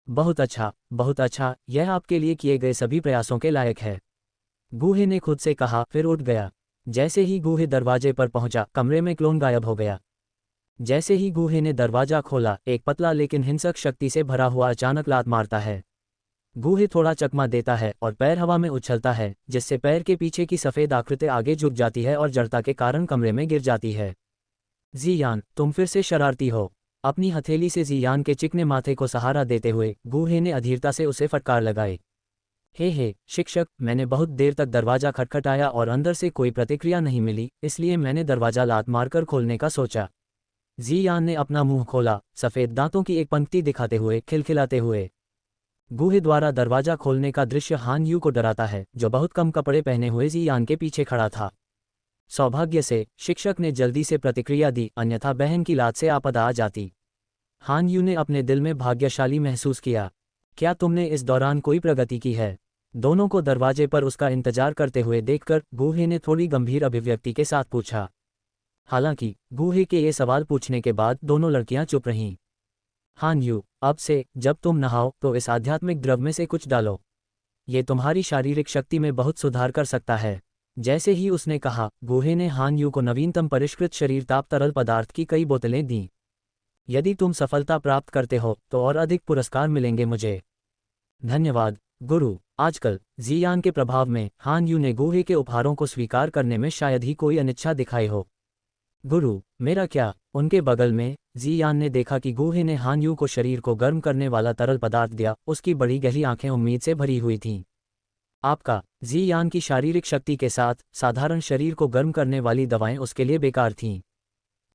बहुत अच्छा, बहुत अच्छा, यह आपके लिए किए गए सभी प्रयासों के लायक है, गूहे ने खुद से कहा, फिर उठ गया। जैसे ही गूहे दरवाजे पर पहुंचा, कमरे में क्लोन गायब हो गया। जैसे ही गूहे ने दरवाजा खोला, एक पतला लेकिन हिंसक शक्ति से भरा हुआ अचानक लात मारता है। गूहे थोड़ा चकमा देता है और पैर हवा में उछलता है, जिससे पैर के पीछे की सफ़ेद आकृति आगे झुक जाती है और जड़ता के कारण कमरे में गिर जाती है। जियान, तुम फिर से शरारती हो। अपनी हथेली से जियान के चिकने माथे को सहारा देते हुए गूहे ने अधीरता से उसे फटकार लगाई। हे शिक्षक, मैंने बहुत देर तक दरवाज़ा खटखटाया और अंदर से कोई प्रतिक्रिया नहीं मिली, इसलिए मैंने दरवाज़ा लात मारकर खोलने का सोचा। जियान ने अपना मुंह खोला, सफ़ेद दांतों की एक पंक्ति दिखाते हुए खिलखिलाते हुए। गूहे द्वारा दरवाज़ा खोलने का दृश्य हान यू को डराता है, जो बहुत कम कपड़े पहने हुए जियान के पीछे खड़ा था। सौभाग्य से शिक्षक ने जल्दी से प्रतिक्रिया दी, अन्यथा बहन की लात से आपदा आ जाती। हान यू ने अपने दिल में भाग्यशाली महसूस किया। क्या तुमने इस दौरान कोई प्रगति की है? दोनों को दरवाजे पर उसका इंतजार करते हुए देखकर गूहे ने थोड़ी गंभीर अभिव्यक्ति के साथ पूछा। हालांकि गूहे के ये सवाल पूछने के बाद दोनों लड़कियां चुप रहीं। हान यू, अब से जब तुम नहाओ तो इस आध्यात्मिक द्रव में से कुछ डालो। ये तुम्हारी शारीरिक शक्ति में बहुत सुधार कर सकता है। जैसे ही उसने कहा, गूहे ने हान यू को नवीनतम परिष्कृत शरीर ताप तरल पदार्थ की कई बोतलें दीं। यदि तुम सफलता प्राप्त करते हो तो और अधिक पुरस्कार मिलेंगे मुझे। धन्यवाद गुरु। आजकल जियान के प्रभाव में हान यू ने गूहे के उपहारों को स्वीकार करने में शायद ही कोई अनिच्छा दिखाई हो। गुरु, मेरा क्या? उनके बगल में जियान ने देखा कि गूहे ने हान यू को शरीर को गर्म करने वाला तरल पदार्थ दिया। उसकी बड़ी गहरी आंखें उम्मीद से भरी हुई थीं। आपका? जियान की शारीरिक शक्ति के साथ साधारण शरीर को गर्म करने वाली दवाएं उसके लिए बेकार थीं।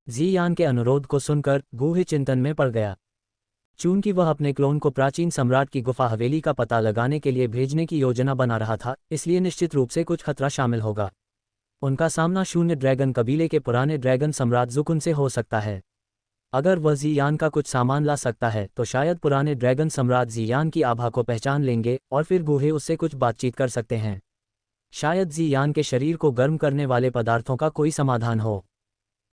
जियान के अनुरोध को सुनकर गूहे चिंतन में पड़ गया। चूंकि वह अपने क्लोन को प्राचीन सम्राट की गुफा हवेली का पता लगाने के लिए भेजने की योजना बना रहा था, इसलिए निश्चित रूप से कुछ खतरा शामिल होगा। उनका सामना शून्य ड्रैगन कबीले के पुराने ड्रैगन सम्राट जुकुन से हो सकता है। अगर वह जियान का कुछ सामान ला सकता है तो शायद पुराने ड्रैगन सम्राट जियान की आभा को पहचान लेंगे और फिर गूहे उससे कुछ बातचीत कर सकते हैं। शायद जियान के शरीर को गर्म करने वाले पदार्थों का कोई समाधान हो।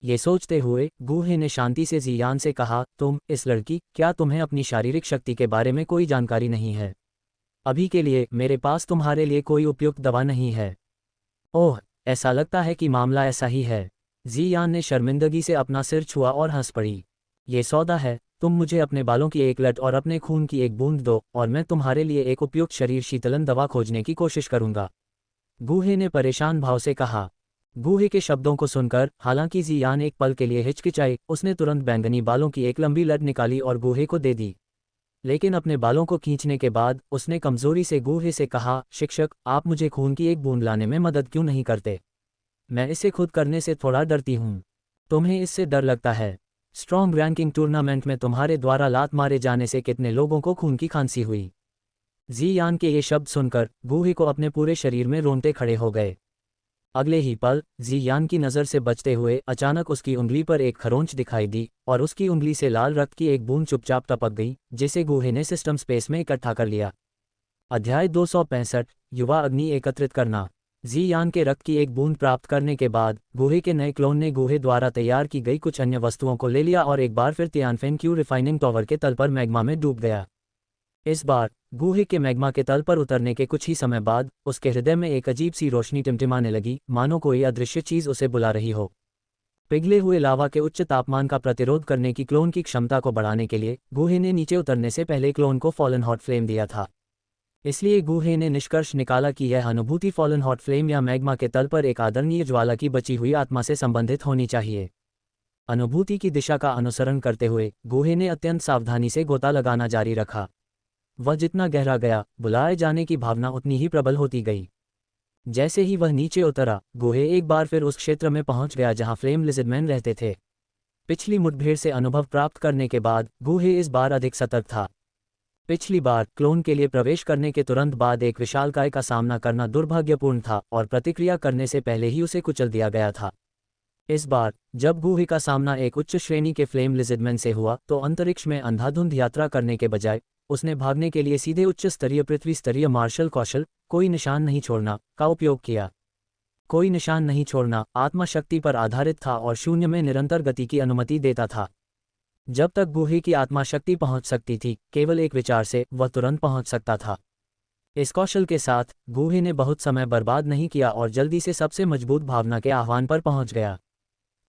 ये सोचते हुए गूहे ने शांति से जियान से कहा, तुम इस लड़की, क्या तुम्हें अपनी शारीरिक शक्ति के बारे में कोई जानकारी नहीं है? अभी के लिए मेरे पास तुम्हारे लिए कोई उपयुक्त दवा नहीं है। ओह, ऐसा लगता है कि मामला ऐसा ही है। जियान ने शर्मिंदगी से अपना सिर छुआ और हंस पड़ी। ये सौदा है, तुम मुझे अपने बालों की एक लट और अपने खून की एक बूंद दो और मैं तुम्हारे लिए एक उपयुक्त शरीर शीतलन दवा खोजने की कोशिश करूंगा। गूहे ने परेशान भाव से कहा। गूहे के शब्दों को सुनकर हालांकि जियान एक पल के लिए हिचकिचाई, उसने तुरंत बैंगनी बालों की एक लंबी लट निकाली और गूहे को दे दी। लेकिन अपने बालों को खींचने के बाद उसने कमजोरी से गूहे से कहा, शिक्षक, आप मुझे खून की एक बूंद लाने में मदद क्यों नहीं करते? मैं इसे खुद करने से थोड़ा डरती हूँ। तुम्हें इससे डर लगता है? स्ट्रॉन्ग रैंकिंग टूर्नामेंट में तुम्हारे द्वारा लात मारे जाने से कितने लोगों को खून की खांसी हुई? जियान के ये शब्द सुनकर गूहे को अपने पूरे शरीर में रोंगटे खड़े हो गए। अगले ही पल जियान की नज़र से बचते हुए अचानक उसकी उंगली पर एक खरोंच दिखाई दी और उसकी उंगली से लाल रक्त की एक बूंद चुपचाप टपक गई, जिसे गूहे ने सिस्टम स्पेस में इकट्ठा कर लिया। अध्याय 265 युवा अग्नि एकत्रित करना। जियान के रक्त की एक बूंद प्राप्त करने के बाद गूहे के नए क्लोन ने गूहे द्वारा तैयार की गई कुछ अन्य वस्तुओं को ले लिया और एक बार फिर तियानफेन क्यू रिफाइनिंग टावर के तल पर मैग्मा में डूब गया। इस बार गूहे के मैग्मा के तल पर उतरने के कुछ ही समय बाद उसके हृदय में एक अजीब सी रोशनी टिमटिमाने लगी, मानो कोई अदृश्य चीज उसे बुला रही हो। पिघले हुए लावा के उच्च तापमान का प्रतिरोध करने की क्लोन की क्षमता को बढ़ाने के लिए गूहे ने नीचे उतरने से पहले क्लोन को फॉलन हॉट फ्लेम दिया था। इसलिए गूहे ने निष्कर्ष निकाला कि यह अनुभूति फॉलन हॉट फ्लेम या मैग्मा के तल पर एक आदरणीय ज्वाला की बची हुई आत्मा से संबंधित होनी चाहिए। अनुभूति की दिशा का अनुसरण करते हुए गूहे ने अत्यंत सावधानी से गोता लगाना जारी रखा। वह जितना गहरा गया, बुलाए जाने की भावना उतनी ही प्रबल होती गई। जैसे ही वह नीचे उतरा, गूहे एक बार फिर उस क्षेत्र में पहुंच गया जहां फ्लेम लिज़र्डमैन रहते थे। पिछली मुठभेड़ से अनुभव प्राप्त करने के बाद गूहे इस बार अधिक सतर्क था। पिछली बार क्लोन के लिए प्रवेश करने के तुरंत बाद एक विशालकाय का सामना करना दुर्भाग्यपूर्ण था और प्रतिक्रिया करने से पहले ही उसे कुचल दिया गया था। इस बार जब गूहे का सामना एक उच्च श्रेणी के फ्लेम लिज़र्डमैन से हुआ तो अंतरिक्ष में अंधाधुंध यात्रा करने के बजाय उसने भागने के लिए सीधे उच्च स्तरीय पृथ्वी स्तरीय मार्शल कौशल कोई निशान नहीं छोड़ना का उपयोग किया। कोई निशान नहीं छोड़ना आत्मा शक्ति पर आधारित था और शून्य में निरंतर गति की अनुमति देता था। जब तक गूहे की आत्मा शक्ति पहुंच सकती थी, केवल एक विचार से वह तुरंत पहुंच सकता था। इस कौशल के साथ गूहे ने बहुत समय बर्बाद नहीं किया और जल्दी से सबसे मजबूत भावना के आह्वान पर पहुंच गया।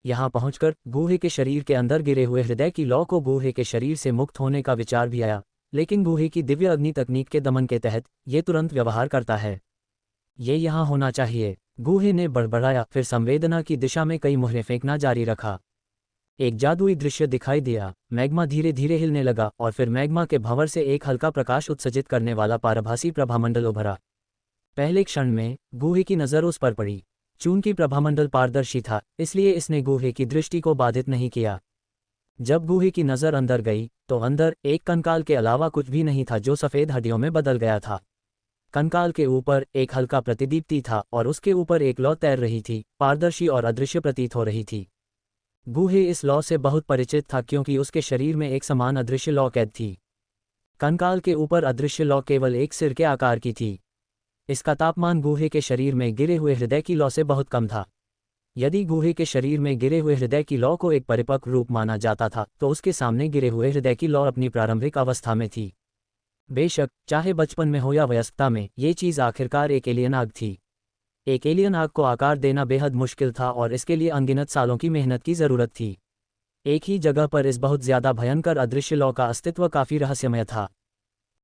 यहां पहुंचकर गूहे के शरीर के अंदर गिरे हुए हृदय की लौ को गूहे के शरीर से मुक्त होने का विचार भी आया, लेकिन गूहे की दिव्य अग्नि तकनीक के दमन के तहत ये तुरंत व्यवहार करता है। ये यहाँ होना चाहिए, गूहे ने बड़बड़ाया, फिर संवेदना की दिशा में कई मुहरें फेंकना जारी रखा। एक जादुई दृश्य दिखाई दिया, मैग्मा धीरे धीरे हिलने लगा और फिर मैग्मा के भंवर से एक हल्का प्रकाश उत्सर्जित करने वाला पारभासी प्रभामंडल उभरा। पहले क्षण में गूहे की नज़र उस पर पड़ी। चूंकि प्रभामंडल पारदर्शी था, इसलिए इसने गूहे की दृष्टि को बाधित नहीं किया। जब गूहे की नज़र अंदर गई तो अंदर एक कंकाल के अलावा कुछ भी नहीं था जो सफ़ेद हड्डियों में बदल गया था। कंकाल के ऊपर एक हल्का प्रतिदीप्ति था और उसके ऊपर एक लौ तैर रही थी, पारदर्शी और अदृश्य प्रतीत हो रही थी। गूहे इस लौ से बहुत परिचित था क्योंकि उसके शरीर में एक समान अदृश्य लौ कैद थी। कंकाल के ऊपर अदृश्य लौ केवल एक सिर के आकार की थी। इसका तापमान गूहे के शरीर में गिरे हुए हृदय की लौ से बहुत कम था। यदि गूहे के शरीर में गिरे हुए हृदय की लौ को एक परिपक्व रूप माना जाता था तो उसके सामने गिरे हुए हृदय की लौ अपनी प्रारंभिक अवस्था में थी। बेशक चाहे बचपन में हो या वयस्कता में, ये चीज़ आखिरकार एक एलियन आग थी। एक एलियन आग को आकार देना बेहद मुश्किल था और इसके लिए अनगिनत सालों की मेहनत की ज़रूरत थी। एक ही जगह पर इस बहुत ज़्यादा भयंकर अदृश्य लौ का अस्तित्व काफ़ी रहस्यमय था।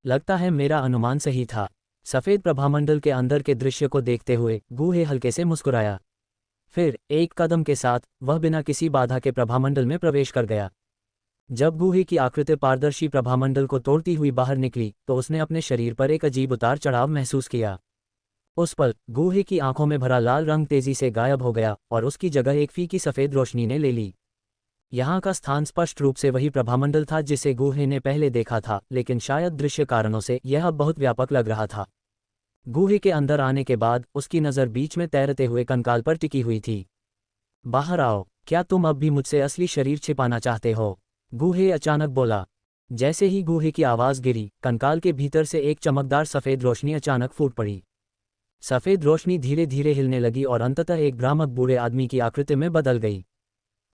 लगता है मेरा अनुमान सही था। सफ़ेद प्रभामंडल के अंदर के दृश्य को देखते हुए गूहे हल्के से मुस्कुराया। फिर एक कदम के साथ वह बिना किसी बाधा के प्रभामंडल में प्रवेश कर गया। जब गूहे की आकृति पारदर्शी प्रभामंडल को तोड़ती हुई बाहर निकली तो उसने अपने शरीर पर एक अजीब उतार चढ़ाव महसूस किया। उस पल गूहे की आंखों में भरा लाल रंग तेजी से गायब हो गया और उसकी जगह एक फीकी सफ़ेद रोशनी ने ले ली। यहाँ का स्थान स्पष्ट रूप से वही प्रभामंडल था जिसे गूहे ने पहले देखा था, लेकिन शायद दृश्य कारणों से यह अब बहुत व्यापक लग रहा था। गूहे के अंदर आने के बाद उसकी नज़र बीच में तैरते हुए कंकाल पर टिकी हुई थी। बाहर आओ, क्या तुम अब भी मुझसे असली शरीर छिपाना चाहते हो? गूहे अचानक बोला। जैसे ही गूहे की आवाज़ गिरी, कंकाल के भीतर से एक चमकदार सफ़ेद रोशनी अचानक फूट पड़ी। सफ़ेद रोशनी धीरे धीरे हिलने लगी और अंततः एक भ्रामक बूढ़े आदमी की आकृति में बदल गई।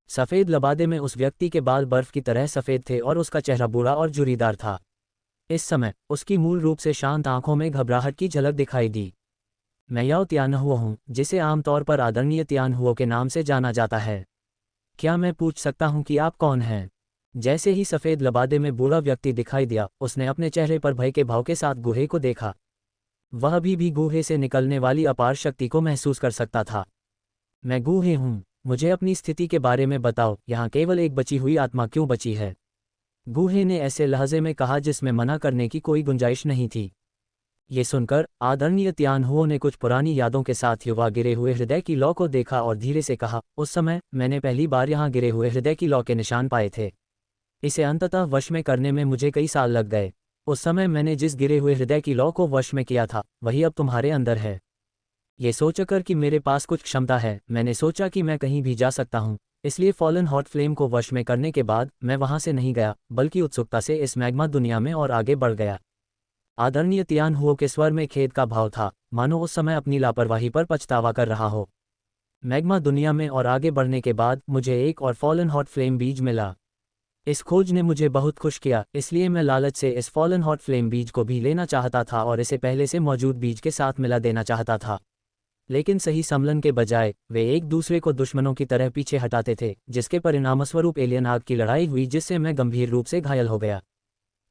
सफ़ेद लबादे में उस व्यक्ति के बाल बर्फ की तरह सफ़ेद थे और उसका चेहरा बूढ़ा और झुर्रीदार था। इस समय उसकी मूल रूप से शांत आंखों में घबराहट की झलक दिखाई दी। मैं याओ तियानहुओ हूँ, जिसे आमतौर पर आदरणीय तियानहुओ के नाम से जाना जाता है। क्या मैं पूछ सकता हूँ कि आप कौन हैं? जैसे ही सफ़ेद लबादे में बूढ़ा व्यक्ति दिखाई दिया, उसने अपने चेहरे पर भय के भाव के साथ गूहे को देखा। वह अभी भी गूहे से निकलने वाली अपार शक्ति को महसूस कर सकता था। मैं गूहे हूँ, मुझे अपनी स्थिति के बारे में बताओ, यहाँ केवल एक बची हुई आत्मा क्यों बची है? गूहे ने ऐसे लहजे में कहा जिसमें मना करने की कोई गुंजाइश नहीं थी। ये सुनकर आदरणीय तियानहुओ ने कुछ पुरानी यादों के साथ युवा गिरे हुए हृदय की लौ को देखा और धीरे से कहा, उस समय मैंने पहली बार यहाँ गिरे हुए हृदय की लौ के निशान पाए थे। इसे अंततः वश में करने में मुझे कई साल लग गए। उस समय मैंने जिस गिरे हुए हृदय की लौ को वश में किया था, वही अब तुम्हारे अंदर है। ये सोचकर कि मेरे पास कुछ क्षमता है, मैंने सोचा कि मैं कहीं भी जा सकता हूँ। इसलिए फॉलन हॉट फ्लेम को वश में करने के बाद मैं वहां से नहीं गया, बल्कि उत्सुकता से इस मैग्मा दुनिया में और आगे बढ़ गया। आदरणीय तियानहुओ के स्वर में खेद का भाव था, मानो उस समय अपनी लापरवाही पर पछतावा कर रहा हो। मैग्मा दुनिया में और आगे बढ़ने के बाद मुझे एक और फॉलन हॉट फ्लेम बीज मिला। इस खोज ने मुझे बहुत खुश किया, इसलिए मैं लालच से इस फॉलन हॉट फ्लेम बीज को भी लेना चाहता था और इसे पहले से मौजूद बीज के साथ मिला देना चाहता था। लेकिन सही सम्मेलन के बजाय वे एक दूसरे को दुश्मनों की तरह पीछे हटाते थे, जिसके परिणामस्वरूप एलियन आग की लड़ाई हुई जिससे मैं गंभीर रूप से घायल हो गया।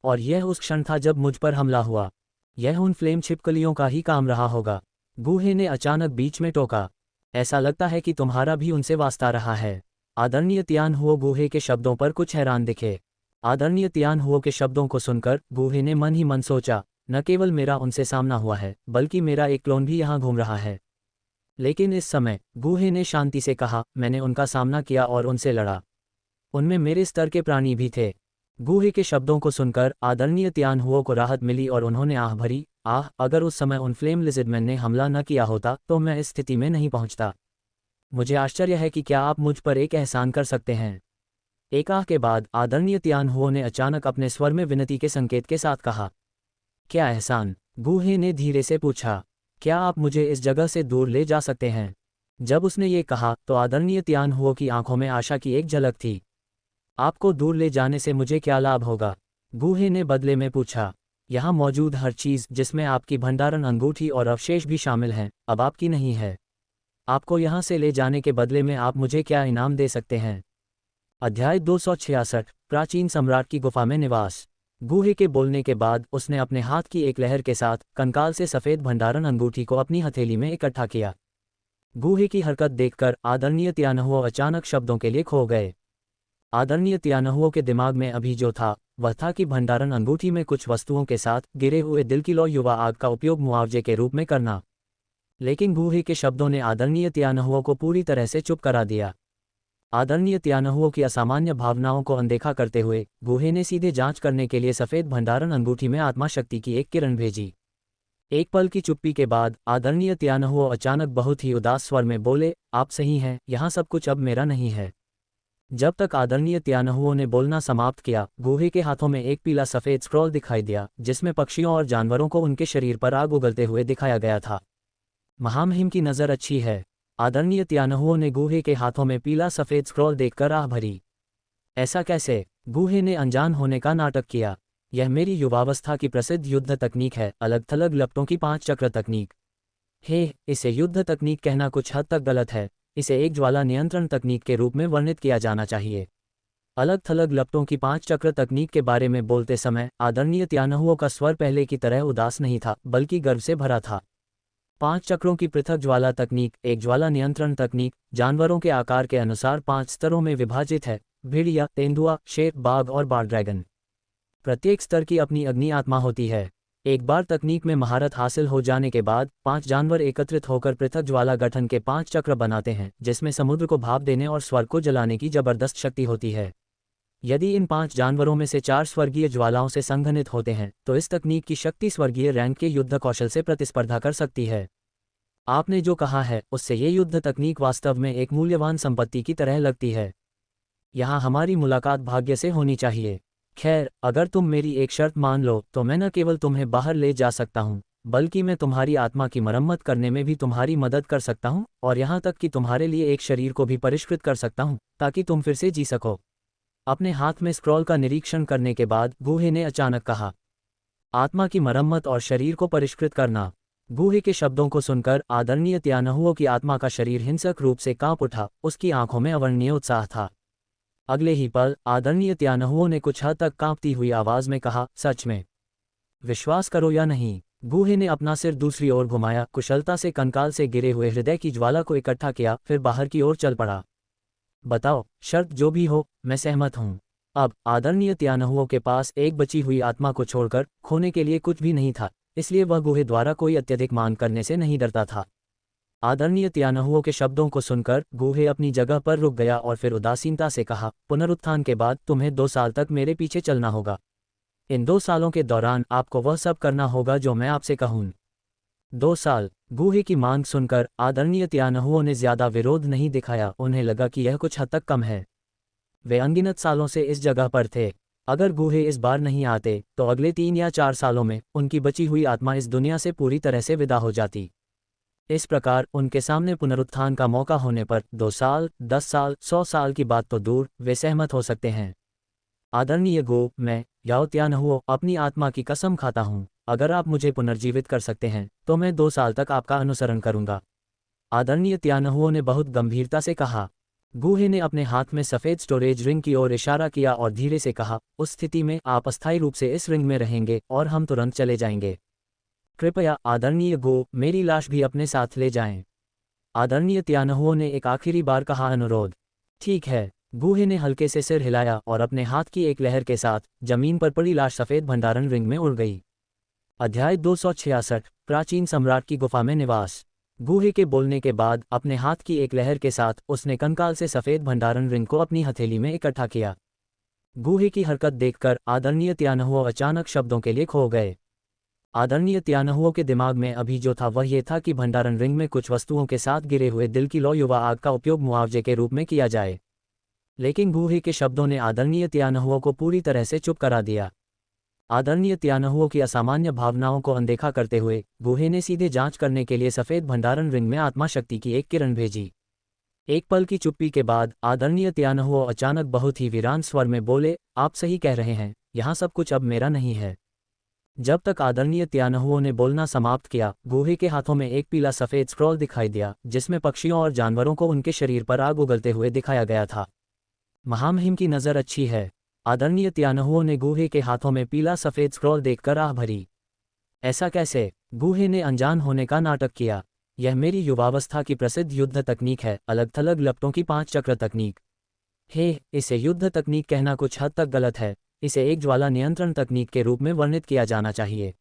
और यह उस क्षण था जब मुझ पर हमला हुआ। यह उन फ्लेम छिपकलियों का ही काम रहा होगा। गूहे ने अचानक बीच में टोका। ऐसा लगता है कि तुम्हारा भी उनसे वास्ता रहा है। आदरणीय तियानहुओ गूहे के शब्दों पर कुछ हैरान दिखे। आदरणीय तियानहुओ के शब्दों को सुनकर गूहे ने मन ही मन सोचा, न केवल मेरा उनसे सामना हुआ है, बल्कि मेरा एक क्लोन भी यहाँ घूम रहा है। लेकिन इस समय गूहे ने शांति से कहा, मैंने उनका सामना किया और उनसे लड़ा। उनमें मेरे स्तर के प्राणी भी थे। गूहे के शब्दों को सुनकर आदरणीय तियानहुओ को राहत मिली और उन्होंने आह भरी, आह, अगर उस समय उन फ्लेम लिज़र्डमैन ने हमला न किया होता तो मैं इस स्थिति में नहीं पहुंचता। मुझे आश्चर्य है कि क्या आप मुझ पर एक एहसान कर सकते हैं। एक आह के बाद आदरणीय तियानहुओ ने अचानक अपने स्वर में विनती के संकेत के साथ कहा, क्या एहसान? गूहे ने धीरे से पूछा, क्या आप मुझे इस जगह से दूर ले जा सकते हैं? जब उसने ये कहा तो आदरणीय तियानहुओ की आंखों में आशा की एक झलक थी। आपको दूर ले जाने से मुझे क्या लाभ होगा? गूहे ने बदले में पूछा। यहाँ मौजूद हर चीज़, जिसमें आपकी भंडारण अंगूठी और अवशेष भी शामिल हैं, अब आपकी नहीं है। आपको यहाँ से ले जाने के बदले में आप मुझे क्या इनाम दे सकते हैं? अध्याय 266, प्राचीन सम्राट की गुफा में निवास। गूहे के बोलने के बाद उसने अपने हाथ की एक लहर के साथ कंकाल से सफ़ेद भंडारण अंगूठी को अपनी हथेली में इकट्ठा किया। गूहे की हरकत देखकर आदरणीय त्यानहुओ अचानक शब्दों के लिए खो गए। आदरणीय त्यानहुओ के दिमाग में अभी जो था वह था कि भंडारण अंगूठी में कुछ वस्तुओं के साथ गिरे हुए दिल की लौ युवा आग का उपयोग मुआवजे के रूप में करना। लेकिन गूहे के शब्दों ने आदरणीय त्यानहुओ को पूरी तरह से चुप करा दिया। आदरणीय त्यानहुओ की असामान्य भावनाओं को अनदेखा करते हुए गूहे ने सीधे जांच करने के लिए सफ़ेद भंडारण अंगूठी में आत्मा शक्ति की एक किरण भेजी। एक पल की चुप्पी के बाद आदरणीय त्यानहुओ अचानक बहुत ही उदास स्वर में बोले, आप सही हैं, यहाँ सब कुछ अब मेरा नहीं है। जब तक आदरणीय त्यानहुओ ने बोलना समाप्त किया, गूहे के हाथों में एक पीला सफ़ेद स्क्रॉल दिखाई दिया जिसमें पक्षियों और जानवरों को उनके शरीर पर आग उगलते हुए दिखाया गया था। महामहिम की नज़र अच्छी है। आदरणीय त्यानहुओ ने गूहे के हाथों में पीला सफ़ेद स्क्रॉल देखकर आह भरी। ऐसा कैसे? गूहे ने अनजान होने का नाटक किया। यह मेरी युवावस्था की प्रसिद्ध युद्ध तकनीक है, अलग थलग लपटों की 5 चक्र तकनीक। इसे युद्ध तकनीक कहना कुछ हद तक गलत है, इसे एक ज्वाला नियंत्रण तकनीक के रूप में वर्णित किया जाना चाहिए। अलग थलग लपटों की 5 चक्र तकनीक के बारे में बोलते समय आदरणीय त्यानहुओ का स्वर पहले की तरह उदास नहीं था, बल्कि गर्व से भरा था। 5 चक्रों की पृथक ज्वाला तकनीक एक ज्वाला नियंत्रण तकनीक जानवरों के आकार के अनुसार 5 स्तरों में विभाजित है: भेड़िया, तेंदुआ, शेर, बाघ और बार ड्रैगन। प्रत्येक स्तर की अपनी अग्नि आत्मा होती है। एक बार तकनीक में महारत हासिल हो जाने के बाद 5 जानवर एकत्रित होकर पृथक ज्वाला गठन के 5 चक्र बनाते हैं, जिसमें समुद्र को भाप देने और स्वर्ग को जलाने की जबरदस्त शक्ति होती है। यदि इन 5 जानवरों में से 4 स्वर्गीय ज्वालाओं से संघनित होते हैं तो इस तकनीक की शक्ति स्वर्गीय रैंक के युद्ध कौशल से प्रतिस्पर्धा कर सकती है। आपने जो कहा है उससे ये युद्ध तकनीक वास्तव में एक मूल्यवान संपत्ति की तरह लगती है। यहाँ हमारी मुलाकात भाग्य से होनी चाहिए। खैर, अगर तुम मेरी एक शर्त मान लो तो मैं न केवल तुम्हें बाहर ले जा सकता हूँ, बल्कि मैं तुम्हारी आत्मा की मरम्मत करने में भी तुम्हारी मदद कर सकता हूँ, और यहाँ तक कि तुम्हारे लिए एक शरीर को भी परिष्कृत कर सकता हूँ ताकि तुम फिर से जी सको। अपने हाथ में स्क्रॉल का निरीक्षण करने के बाद गूहे ने अचानक कहा, आत्मा की मरम्मत और शरीर को परिष्कृत करना। गूहे के शब्दों को सुनकर आदरणीय त्यानहुओ की आत्मा का शरीर हिंसक रूप से कांप उठा, उसकी आंखों में अवर्णनीय उत्साह था। अगले ही पल आदरणीय त्यानहुओ ने कुछ हद तक कांपती हुई आवाज में कहा, सच में? विश्वास करो या नहीं। गूहे ने अपना सिर दूसरी ओर घुमाया, कुशलता से कंकाल से गिरे हुए हृदय की ज्वाला को इकट्ठा किया, फिर बाहर की ओर चल पड़ा। बताओ, शर्त जो भी हो, मैं सहमत हूँ। अब आदरणीय त्यानहुओ के पास एक बची हुई आत्मा को छोड़कर खोने के लिए कुछ भी नहीं था, इसलिए वह गूहे द्वारा कोई अत्यधिक मांग करने से नहीं डरता था। आदरणीय त्यानहुओ के शब्दों को सुनकर गूहे अपनी जगह पर रुक गया और फिर उदासीनता से कहा, पुनरुत्थान के बाद तुम्हें 2 साल तक मेरे पीछे चलना होगा। इन 2 सालों के दौरान आपको वह सब करना होगा जो मैं आपसे कहूँ। 2 साल। गूहे की मांग सुनकर आदरणीय त्यानहुओ ने ज्यादा विरोध नहीं दिखाया, उन्हें लगा कि यह कुछ हद तक कम है। वे अनगिनत सालों से इस जगह पर थे। अगर गूहे इस बार नहीं आते तो अगले 3 या 4 सालों में उनकी बची हुई आत्मा इस दुनिया से पूरी तरह से विदा हो जाती। इस प्रकार उनके सामने पुनरुत्थान का मौका होने पर 2 साल, 10 साल, 100 साल की बात तो दूर, वे सहमत हो सकते हैं। आदरणीय गो, मैं याओ त्यानहुओ अपनी आत्मा की कसम खाता हूँ, अगर आप मुझे पुनर्जीवित कर सकते हैं तो मैं 2 साल तक आपका अनुसरण करूंगा। आदरणीय त्यानहुओ ने बहुत गंभीरता से कहा। गूहे ने अपने हाथ में सफ़ेद स्टोरेज रिंग की ओर इशारा किया और धीरे से कहा, उस स्थिति में आप अस्थायी रूप से इस रिंग में रहेंगे और हम तुरंत चले जाएंगे। कृपया आदरणीय गो, मेरी लाश भी अपने साथ ले जाएं। आदरणीय त्यानहुओ ने एक आखिरी बार कहा, अनुरोध। ठीक है। गूहे ने हल्के से सिर हिलाया और अपने हाथ की एक लहर के साथ जमीन पर पड़ी लाश सफ़ेद भंडारण रिंग में उड़ गई। अध्याय 266, प्राचीन सम्राट की गुफा में निवास। गूहे के बोलने के बाद अपने हाथ की एक लहर के साथ उसने कंकाल से सफ़ेद भंडारण रिंग को अपनी हथेली में इकट्ठा किया। गूहे की हरकत देखकर आदरणीय त्यानहुओ अचानक शब्दों के लिए खो गए। आदरणीय त्यानहुओ के दिमाग में अभी जो था वह ये था कि भंडारण रिंग में कुछ वस्तुओं के साथ गिरे हुए दिल की लौ युवा आग का उपयोग मुआवजे के रूप में किया जाए। लेकिन गूहे के शब्दों ने आदरणीय त्यानहुओ को पूरी तरह से चुप करा दिया। आदरणीय त्यानहुओ की असामान्य भावनाओं को अनदेखा करते हुए गूहे ने सीधे जांच करने के लिए सफ़ेद भंडारण रिंग में आत्मा शक्ति की एक किरण भेजी। एक पल की चुप्पी के बाद आदरणीय त्यानहुओ अचानक बहुत ही वीरान स्वर में बोले, आप सही कह रहे हैं, यहाँ सब कुछ अब मेरा नहीं है। जब तक आदरणीय त्यानहुओ ने बोलना समाप्त किया, गूहे के हाथों में एक पीला सफ़ेद स्क्रॉल दिखाई दिया जिसमें पक्षियों और जानवरों को उनके शरीर पर आग उगलते हुए दिखाया गया था। महामहिम की नज़र अच्छी है। आदरणीय त्यानहुओं ने गूहे के हाथों में पीला सफ़ेद स्क्रॉल देखकर आह भरी। ऐसा कैसे? गूहे ने अनजान होने का नाटक किया। यह मेरी युवावस्था की प्रसिद्ध युद्ध तकनीक है, अलग थलग लपटों की 5 चक्र तकनीक। इसे युद्ध तकनीक कहना कुछ हद तक गलत है, इसे एक ज्वाला नियंत्रण तकनीक के रूप में वर्णित किया जाना चाहिए।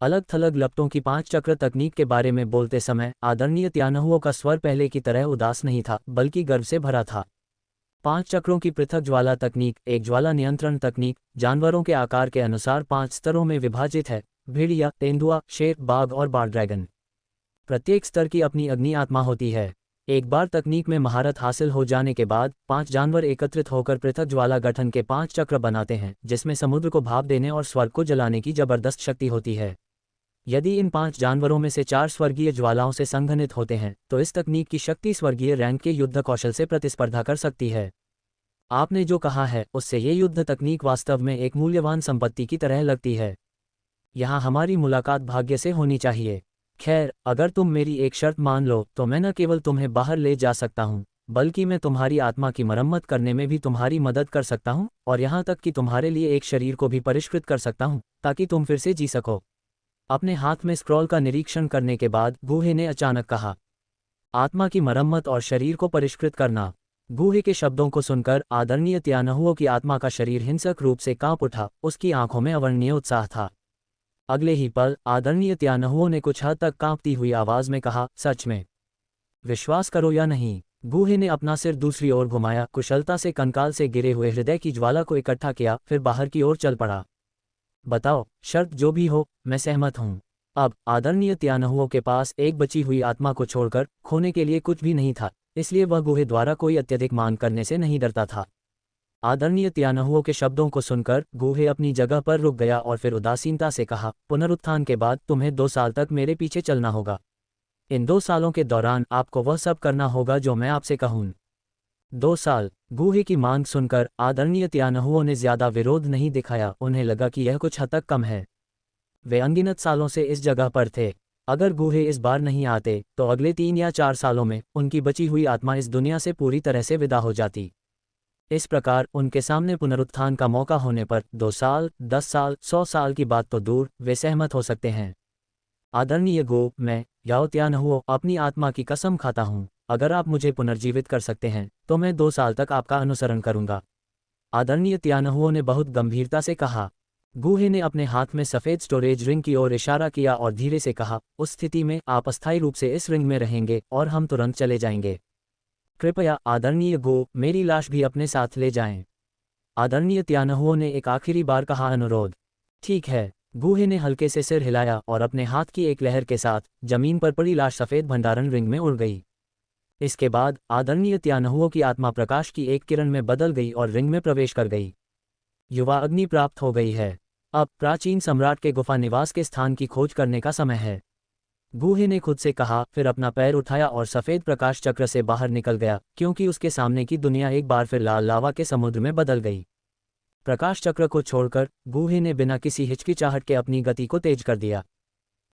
अलग थलग लपटों की 5 चक्र तकनीक के बारे में बोलते समय आदरणीय त्यानहुओं का स्वर पहले की तरह उदास नहीं था, बल्कि गर्व से भरा था। 5 चक्रों की पृथक ज्वाला तकनीक एक ज्वाला नियंत्रण तकनीक जानवरों के आकार के अनुसार 5 स्तरों में विभाजित है: भेड़िया, तेंदुआ, शेर, बाघ और बार ड्रैगन। प्रत्येक स्तर की अपनी अग्नि आत्मा होती है। एक बार तकनीक में महारत हासिल हो जाने के बाद 5 जानवर एकत्रित होकर पृथक ज्वाला गठन के 5 चक्र बनाते हैं, जिसमें समुद्र को भाप देने और स्वर्ग को जलाने की जबरदस्त शक्ति होती है। यदि इन 5 जानवरों में से 4 स्वर्गीय ज्वालाओं से संघनित होते हैं, तो इस तकनीक की शक्ति स्वर्गीय रैंक के युद्ध कौशल से प्रतिस्पर्धा कर सकती है। आपने जो कहा है उससे ये युद्ध तकनीक वास्तव में एक मूल्यवान संपत्ति की तरह लगती है। यहाँ हमारी मुलाकात भाग्य से होनी चाहिए। खैर, अगर तुम मेरी एक शर्त मान लो तो मैं न केवल तुम्हें बाहर ले जा सकता हूँ, बल्कि मैं तुम्हारी आत्मा की मरम्मत करने में भी तुम्हारी मदद कर सकता हूँ, और यहाँ तक कि तुम्हारे लिए एक शरीर को भी परिष्कृत कर सकता हूँ, ताकि तुम फिर से जी सको। अपने हाथ में स्क्रॉल का निरीक्षण करने के बाद गूहे ने अचानक कहा, आत्मा की मरम्मत और शरीर को परिष्कृत करना। गूहे के शब्दों को सुनकर आदरणीय त्यानहुओं की आत्मा का शरीर हिंसक रूप से कांप उठा, उसकी आंखों में अवर्णनीय उत्साह था। अगले ही पल आदरणीय त्यानहुओं ने कुछ हद तक कांपती हुई आवाज में कहा, सच में? विश्वास करो या नहीं। गूहे ने अपना सिर दूसरी ओर घुमाया, कुशलता से कंकाल से गिरे हुए हृदय की ज्वाला को इकट्ठा किया, फिर बाहर की ओर चल पड़ा। बताओ, शर्त जो भी हो, मैं सहमत हूँ। अब आदरणीय त्यानहुओं के पास एक बची हुई आत्मा को छोड़कर खोने के लिए कुछ भी नहीं था, इसलिए वह गूहे द्वारा कोई अत्यधिक मांग करने से नहीं डरता था। आदरणीय त्यानहुओं के शब्दों को सुनकर गूहे अपनी जगह पर रुक गया और फिर उदासीनता से कहा, पुनरुत्थान के बाद तुम्हें 2 साल तक मेरे पीछे चलना होगा। इन 2 सालों के दौरान आपको वह सब करना होगा जो मैं आपसे कहूँ। 2 साल। गूहे की मांग सुनकर आदरणीय त्यानहुओं ने ज्यादा विरोध नहीं दिखाया, उन्हें लगा कि यह कुछ हद तक कम है। वे अनगिनत सालों से इस जगह पर थे। अगर गूहे इस बार नहीं आते तो अगले 3 या 4 सालों में उनकी बची हुई आत्मा इस दुनिया से पूरी तरह से विदा हो जाती। इस प्रकार उनके सामने पुनरुत्थान का मौका होने पर 2 साल, 10 साल, 100 साल की बात तो दूर, वे सहमत हो सकते हैं। आदरणीय गो, मैं याओ त्यानहुओ अपनी आत्मा की कसम खाता हूँ, अगर आप मुझे पुनर्जीवित कर सकते हैं तो मैं 2 साल तक आपका अनुसरण करूंगा। आदरणीय त्यानहुओं ने बहुत गंभीरता से कहा। गूहे ने अपने हाथ में सफ़ेद स्टोरेज रिंग की ओर इशारा किया और धीरे से कहा, उस स्थिति में आप अस्थायी रूप से इस रिंग में रहेंगे और हम तुरंत चले जाएंगे। कृपया आदरणीय गो, मेरी लाश भी अपने साथ ले जाएं। आदरणीय त्यानहुओं ने एक आखिरी बार कहा, अनुरोध। ठीक है। गूहे ने हल्के से सिर हिलाया और अपने हाथ की एक लहर के साथ जमीन पर पड़ी लाश सफ़ेद भंडारण रिंग में उड़ गई। इसके बाद आदरणीय त्यानहुओं की आत्मा प्रकाश की एक किरण में बदल गई और रिंग में प्रवेश कर गई। युवा अग्नि प्राप्त हो गई है। अब प्राचीन सम्राट के गुफा निवास के स्थान की खोज करने का समय है। गूहे ने खुद से कहा, फिर अपना पैर उठाया और सफ़ेद प्रकाश चक्र से बाहर निकल गया, क्योंकि उसके सामने की दुनिया एक बार फिर लाल लावा के समुद्र में बदल गई। प्रकाश चक्र को छोड़कर गूहे ने बिना किसी हिचकिचाहट के अपनी गति को तेज कर दिया।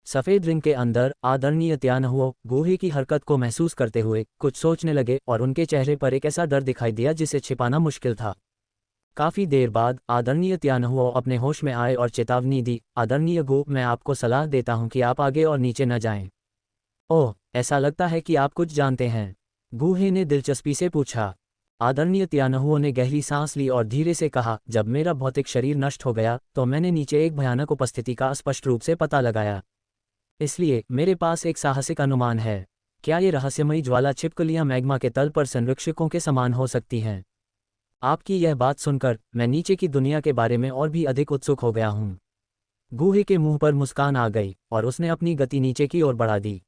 सफ़ेद रिंग के अंदर आदरणीय त्यानहुओं गूहे की हरकत को महसूस करते हुए कुछ सोचने लगे और उनके चेहरे पर एक ऐसा डर दिखाई दिया जिसे छिपाना मुश्किल था। काफ़ी देर बाद आदरणीय त्यानहुओं अपने होश में आए और चेतावनी दी, आदरणीय गो, मैं आपको सलाह देता हूं कि आप आगे और नीचे न जाएं। ओह, ऐसा लगता है कि आप कुछ जानते हैं। गूहे ने दिलचस्पी से पूछा। आदरणीय त्यानहुओं ने गहरी सांस ली और धीरे से कहा, जब मेरा भौतिक शरीर नष्ट हो गया तो मैंने नीचे एक भयानक उपस्थिति का स्पष्ट रूप से पता लगाया। इसलिए मेरे पास एक साहसिक अनुमान है। क्या ये रहस्यमयी ज्वाला छिपकलियां मैग्मा के तल पर संरक्षकों के समान हो सकती हैं? आपकी यह बात सुनकर मैं नीचे की दुनिया के बारे में और भी अधिक उत्सुक हो गया हूँ। गूहे के मुंह पर मुस्कान आ गई और उसने अपनी गति नीचे की ओर बढ़ा दी।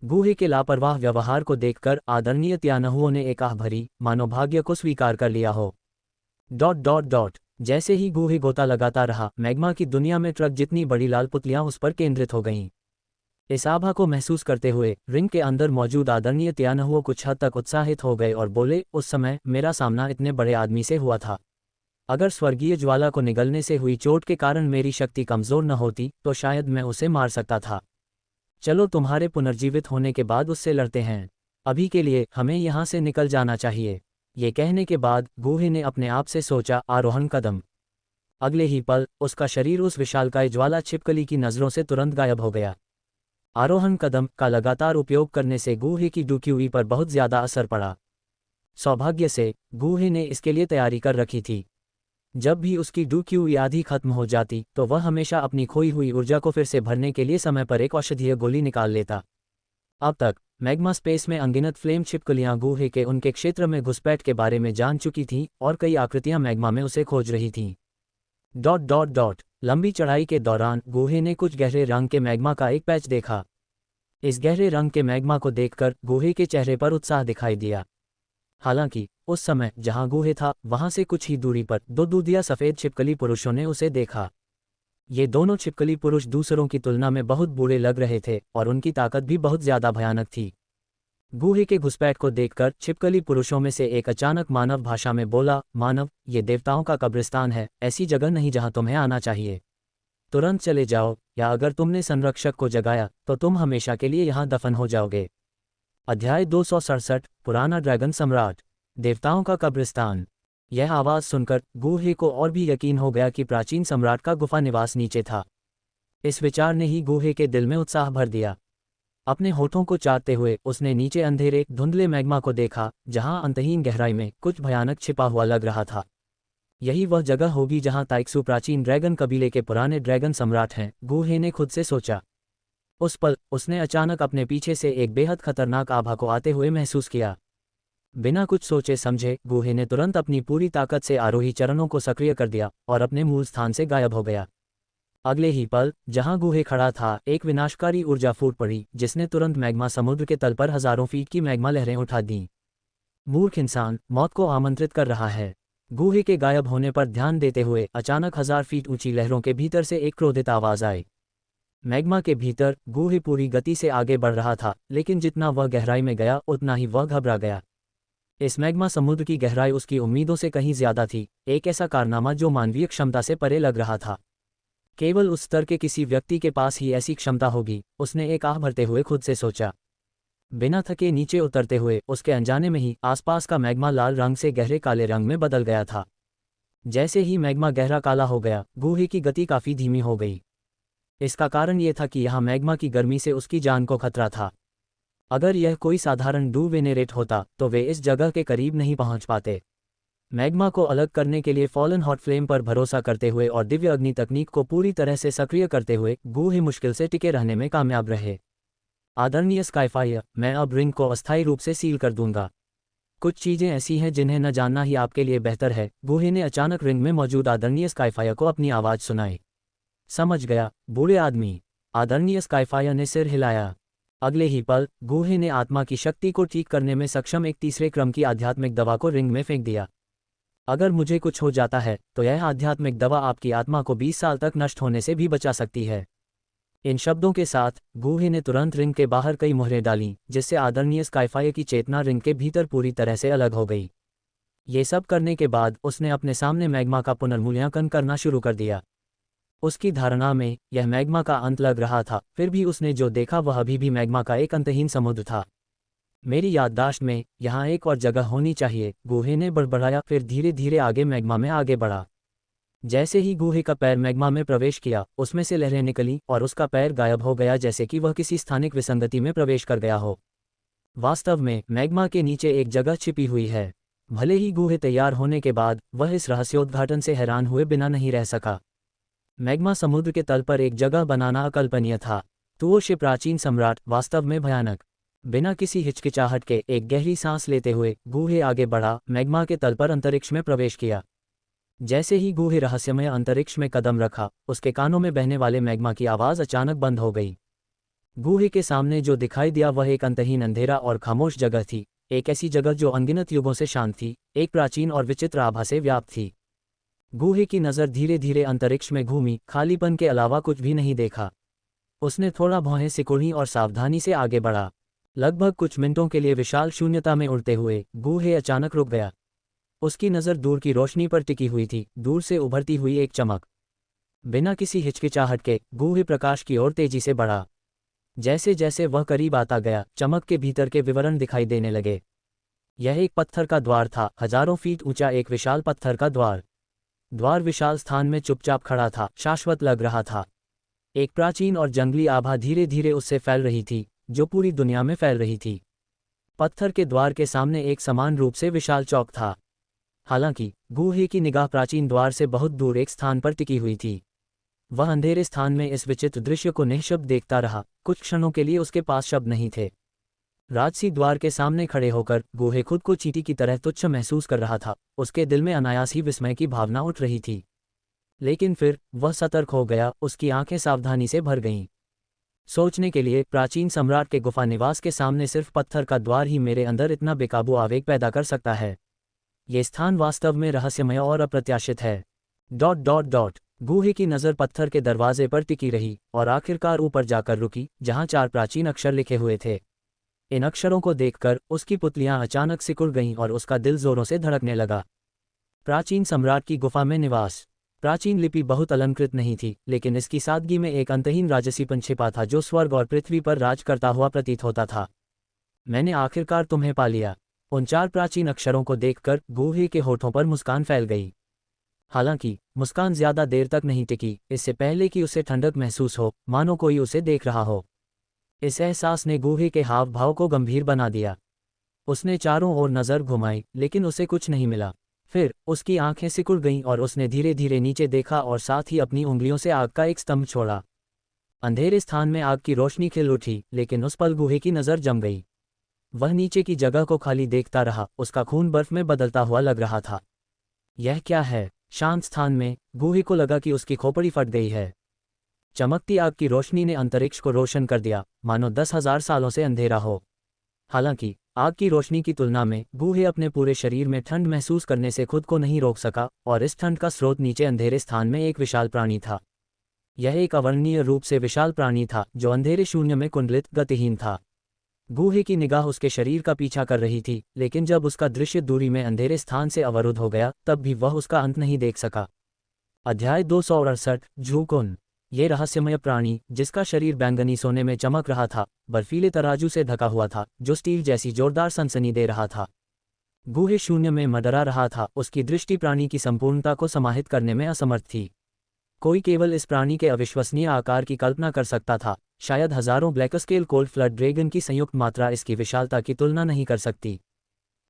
गूहे के लापरवाह व्यवहार को देखकर आदरणीय त्यानहुओं ने एक आह भरी, मानो भाग्य को स्वीकार कर लिया हो। ... जैसे ही गूहे गोता लगाता रहा, मैग्मा की दुनिया में ट्रक जितनी बड़ी लाल पुतलियां उस पर केंद्रित हो गईं। इस आभा को महसूस करते हुए रिंग के अंदर मौजूद आदरणीय त्यानहुओं कुछ हद तक उत्साहित हो गए और बोले, उस समय मेरा सामना इतने बड़े आदमी से हुआ था। अगर स्वर्गीय ज्वाला को निगलने से हुई चोट के कारण मेरी शक्ति कमज़ोर न होती तो शायद मैं उसे मार सकता था। चलो, तुम्हारे पुनर्जीवित होने के बाद उससे लड़ते हैं। अभी के लिए हमें यहाँ से निकल जाना चाहिए। ये कहने के बाद गूहे ने अपने आप से सोचा, आरोहण कदम। अगले ही पल उसका शरीर उस विशालकाय ज्वाला छिपकली की नज़रों से तुरंत गायब हो गया। आरोहण कदम का लगातार उपयोग करने से गूहे की डुक्यूई पर बहुत ज्यादा असर पड़ा। सौभाग्य से गूहे ने इसके लिए तैयारी कर रखी थी। जब भी उसकी डुक्यूई आधी खत्म हो जाती तो वह हमेशा अपनी खोई हुई ऊर्जा को फिर से भरने के लिए समय पर एक औषधीय गोली निकाल लेता। अब तक मैग्मा स्पेस में अनगिनत फ्लेम छिपकलियां गूहे के उनके क्षेत्र में घुसपैठ के बारे में जान चुकी थीं और कई आकृतियां मैग्मा में उसे खोज रही थीं। लंबी चढ़ाई के दौरान गूहे ने कुछ गहरे रंग के मैग्मा का एक पैच देखा। इस गहरे रंग के मैग्मा को देखकर गूहे के चेहरे पर उत्साह दिखाई दिया। हालांकि उस समय जहां गूहे था वहां से कुछ ही दूरी पर दो दूधिया सफेद छिपकली पुरुषों ने उसे देखा। ये दोनों छिपकली पुरुष दूसरों की तुलना में बहुत बूढ़े लग रहे थे और उनकी ताकत भी बहुत ज्यादा भयानक थी। गूहे के घुसपैठ को देखकर छिपकली पुरुषों में से एक अचानक मानव भाषा में बोला, मानव, ये देवताओं का कब्रिस्तान है, ऐसी जगह नहीं जहां तुम्हें आना चाहिए। तुरंत चले जाओ, या अगर तुमने संरक्षक को जगाया तो तुम हमेशा के लिए यहां दफन हो जाओगे। अध्याय 267, पुराना ड्रैगन सम्राट, देवताओं का कब्रिस्तान। यह आवाज़ सुनकर गूहे को और भी यकीन हो गया कि प्राचीन सम्राट का गुफा निवास नीचे था। इस विचार ने ही गूहे के दिल में उत्साह भर दिया। अपने होठों को चाटते हुए उसने नीचे अंधेरे धुंधले मैग्मा को देखा, जहां अंतहीन गहराई में कुछ भयानक छिपा हुआ लग रहा था। यही वह जगह होगी जहां ताइक्सू प्राचीन ड्रैगन कबीले के पुराने ड्रैगन सम्राट हैं, गूहे ने खुद से सोचा। उस पल उसने अचानक अपने पीछे से एक बेहद खतरनाक आभा को आते हुए महसूस किया। बिना कुछ सोचे समझे गूहे ने तुरंत अपनी पूरी ताकत से आरोही चरणों को सक्रिय कर दिया और अपने मूल स्थान से गायब हो गया। अगले ही पल जहां गूहे खड़ा था एक विनाशकारी ऊर्जा फूट पड़ी, जिसने तुरंत मैग्मा समुद्र के तल पर हजारों फीट की मैग्मा लहरें उठा दीं। मूर्ख इंसान, मौत को आमंत्रित कर रहा है। गूहे के गायब होने पर ध्यान देते हुए अचानक 1000 फीट ऊंची लहरों के भीतर से एक क्रोधित आवाज आई। मैग्मा के भीतर गूहे पूरी गति से आगे बढ़ रहा था, लेकिन जितना वह गहराई में गया उतना ही वह घबरा गया। इस मैग्मा समुद्र की गहराई उसकी उम्मीदों से कहीं ज्यादा थी, एक ऐसा कारनामा जो मानवीय क्षमता से परे लग रहा था। केवल उस स्तर के किसी व्यक्ति के पास ही ऐसी क्षमता होगी, उसने एक आह भरते हुए खुद से सोचा। बिना थके नीचे उतरते हुए उसके अनजाने में ही आसपास का मैग्मा लाल रंग से गहरे काले रंग में बदल गया था। जैसे ही मैग्मा गहरा काला हो गया, गूहे की गति काफी धीमी हो गई। इसका कारण यह था कि यहाँ मैग्मा की गर्मी से उसकी जान को खतरा था। अगर यह कोई साधारण डू वेनेरेट होता तो वे इस जगह के करीब नहीं पहुंच पाते। मैग्मा को अलग करने के लिए फॉलन हॉट फ्लेम पर भरोसा करते हुए और दिव्य अग्नि तकनीक को पूरी तरह से सक्रिय करते हुए गूहे मुश्किल से टिके रहने में कामयाब रहे। आदरणीय स्काईफायर, मैं अब रिंग को अस्थायी रूप से सील कर दूंगा। कुछ चीजें ऐसी हैं जिन्हें न जानना ही आपके लिए बेहतर है। गूहे ने अचानक रिंग में मौजूद आदरणीय स्काईफायर को अपनी आवाज सुनाई। समझ गया, बूढ़े आदमी, आदरणीय स्काईफायर ने सिर हिलाया। अगले ही पल गूहे ने आत्मा की शक्ति को ठीक करने में सक्षम एक तीसरे क्रम की आध्यात्मिक दवा को रिंग में फेंक दिया। अगर मुझे कुछ हो जाता है तो यह आध्यात्मिक दवा आपकी आत्मा को 20 साल तक नष्ट होने से भी बचा सकती है। इन शब्दों के साथ गूहे ने तुरंत रिंग के बाहर कई मुहरें डालीं, जिससे आदरणीय स्काईफायर की चेतना रिंग के भीतर पूरी तरह से अलग हो गई। ये सब करने के बाद उसने अपने सामने मैग्मा का पुनर्मूल्यांकन करना शुरू कर दिया। उसकी धारणा में यह मैग्मा का अंत लग रहा था, फिर भी उसने जो देखा वह अभी भी मैग्मा का एक अंतहीन समुद्र था। मेरी याददाश्त में यहाँ एक और जगह होनी चाहिए, गूहे ने बड़बड़ाया, फिर धीरे धीरे आगे मैग्मा में आगे बढ़ा। जैसे ही गूहे का पैर मैग्मा में प्रवेश किया, उसमें से लहरें निकली और उसका पैर गायब हो गया, जैसे कि वह किसी स्थानिक विसंगति में प्रवेश कर गया हो। वास्तव में मैग्मा के नीचे एक जगह छिपी हुई है। भले ही गूहे तैयार होने के बाद वह इस रहस्योद्घाटन से हैरान हुए बिना नहीं रह सका। मैग्मा समुद्र के तल पर एक जगह बनाना अकल्पनीय था। तुओशे प्राचीन सम्राट, वास्तव में भयानक। बिना किसी हिचकिचाहट के एक गहरी सांस लेते हुए गूहे आगे बढ़ा, मैग्मा के तल पर अंतरिक्ष में प्रवेश किया। जैसे ही गूहे रहस्यमय अंतरिक्ष में कदम रखा, उसके कानों में बहने वाले मैग्मा की आवाज अचानक बंद हो गई। गूहे के सामने जो दिखाई दिया वह एक अंतहीन अंधेरा और खामोश जगह थी, एक ऐसी जगह जो अनगिनत युगों से शांत थी, एक प्राचीन और विचित्र आभा से व्याप्त थी। गूहे की नज़र धीरे धीरे अंतरिक्ष में घूमी, खालीपन के अलावा कुछ भी नहीं देखा। उसने थोड़ा भौहें सिकुड़ी और सावधानी से आगे बढ़ा। लगभग कुछ मिनटों के लिए विशाल शून्यता में उड़ते हुए गूहे अचानक रुक गया। उसकी नज़र दूर की रोशनी पर टिकी हुई थी, दूर से उभरती हुई एक चमक। बिना किसी हिचकिचाहट के गूहे प्रकाश की ओर तेजी से बढ़ा। जैसे जैसे वह करीब आता गया, चमक के भीतर के विवरण दिखाई देने लगे। यह एक पत्थर का द्वार था, हजारों फीट ऊंचा एक विशाल पत्थर का द्वार। द्वार विशाल स्थान में चुपचाप खड़ा था, शाश्वत लग रहा था। एक प्राचीन और जंगली आभा धीरे धीरे उससे फैल रही थी, जो पूरी दुनिया में फैल रही थी। पत्थर के द्वार के सामने एक समान रूप से विशाल चौक था। हालांकि गूहे की निगाह प्राचीन द्वार से बहुत दूर एक स्थान पर टिकी हुई थी। वह अंधेरे स्थान में इस विचित्र दृश्य को निःशब्द देखता रहा। कुछ क्षणों के लिए उसके पास शब्द नहीं थे। राजसी द्वार के सामने खड़े होकर गूहे खुद को चींटी की तरह तुच्छ महसूस कर रहा था। उसके दिल में अनायास ही विस्मय की भावना उठ रही थी। लेकिन फिर वह सतर्क हो गया, उसकी आंखें सावधानी से भर गईं। सोचने के लिए, प्राचीन सम्राट के गुफा निवास के सामने सिर्फ पत्थर का द्वार ही मेरे अंदर इतना बेकाबू आवेग पैदा कर सकता है। ये स्थान वास्तव में रहस्यमय और अप्रत्याशित है। ... गूहे की नज़र पत्थर के दरवाजे पर टिकी रही और आखिरकार ऊपर जाकर रुकी, जहां 4 प्राचीन अक्षर लिखे हुए थे। इन अक्षरों को देखकर उसकी पुतलियां अचानक सिकुड़ गईं और उसका दिल जोरों से धड़कने लगा। प्राचीन सम्राट की गुफा में निवास। प्राचीन लिपि बहुत अलंकृत नहीं थी, लेकिन इसकी सादगी में एक अंतहीन राजसीपन छिपा था जो स्वर्ग और पृथ्वी पर राज करता हुआ प्रतीत होता था। मैंने आखिरकार तुम्हें पा लिया। उन 4 प्राचीन अक्षरों को देखकर गूहे के होठों पर मुस्कान फैल गई। हालांकि मुस्कान ज्यादा देर तक नहीं टिकी। इससे पहले कि उसे ठंडक महसूस हो, मानो कोई उसे देख रहा हो। इस एहसास ने गूहे के हाव भाव को गंभीर बना दिया। उसने चारों ओर नजर घुमाई, लेकिन उसे कुछ नहीं मिला। फिर उसकी आंखें सिकुड़ गईं और उसने धीरे धीरे नीचे देखा और साथ ही अपनी उंगलियों से आग का एक स्तंभ छोड़ा। अंधेरे स्थान में आग की रोशनी खिल उठी, लेकिन उस पल गूहे की नजर जम गई। वह नीचे की जगह को खाली देखता रहा। उसका खून बर्फ में बदलता हुआ लग रहा था। यह क्या है? शांत स्थान में गूहे को लगा कि उसकी खोपड़ी फट गई है। चमकती आग की रोशनी ने अंतरिक्ष को रोशन कर दिया, मानो 10,000 सालों से अंधेरा हो। हालांकि आग की रोशनी की तुलना में गूहे अपने पूरे शरीर में ठंड महसूस करने से खुद को नहीं रोक सका, और इस ठंड का स्रोत नीचे अंधेरे स्थान में एक विशाल प्राणी था। यह एक अवर्णनीय रूप से विशाल प्राणी था, जो अंधेरे शून्य में कुंडलित, गतिहीन था। गूहे की निगाह उसके शरीर का पीछा कर रही थी, लेकिन जब उसका दृश्य दूरी में अंधेरे स्थान से अवरुद्ध हो गया, तब भी वह उसका अंत नहीं देख सका। अध्याय 268 झूकुन। ये रहस्यमय प्राणी, जिसका शरीर बैंगनी सोने में चमक रहा था, बर्फीले तराजू से ढका हुआ था, जो स्टील जैसी जोरदार सनसनी दे रहा था। गूहे शून्य में मडरा रहा था। उसकी दृष्टि प्राणी की संपूर्णता को समाहित करने में असमर्थ थी। कोई केवल इस प्राणी के अविश्वसनीय आकार की कल्पना कर सकता था। शायद हजारों ब्लैकस्केल कोल्ड फ्लड ड्रैगन की संयुक्त मात्रा इसकी विशालता की तुलना नहीं कर सकती।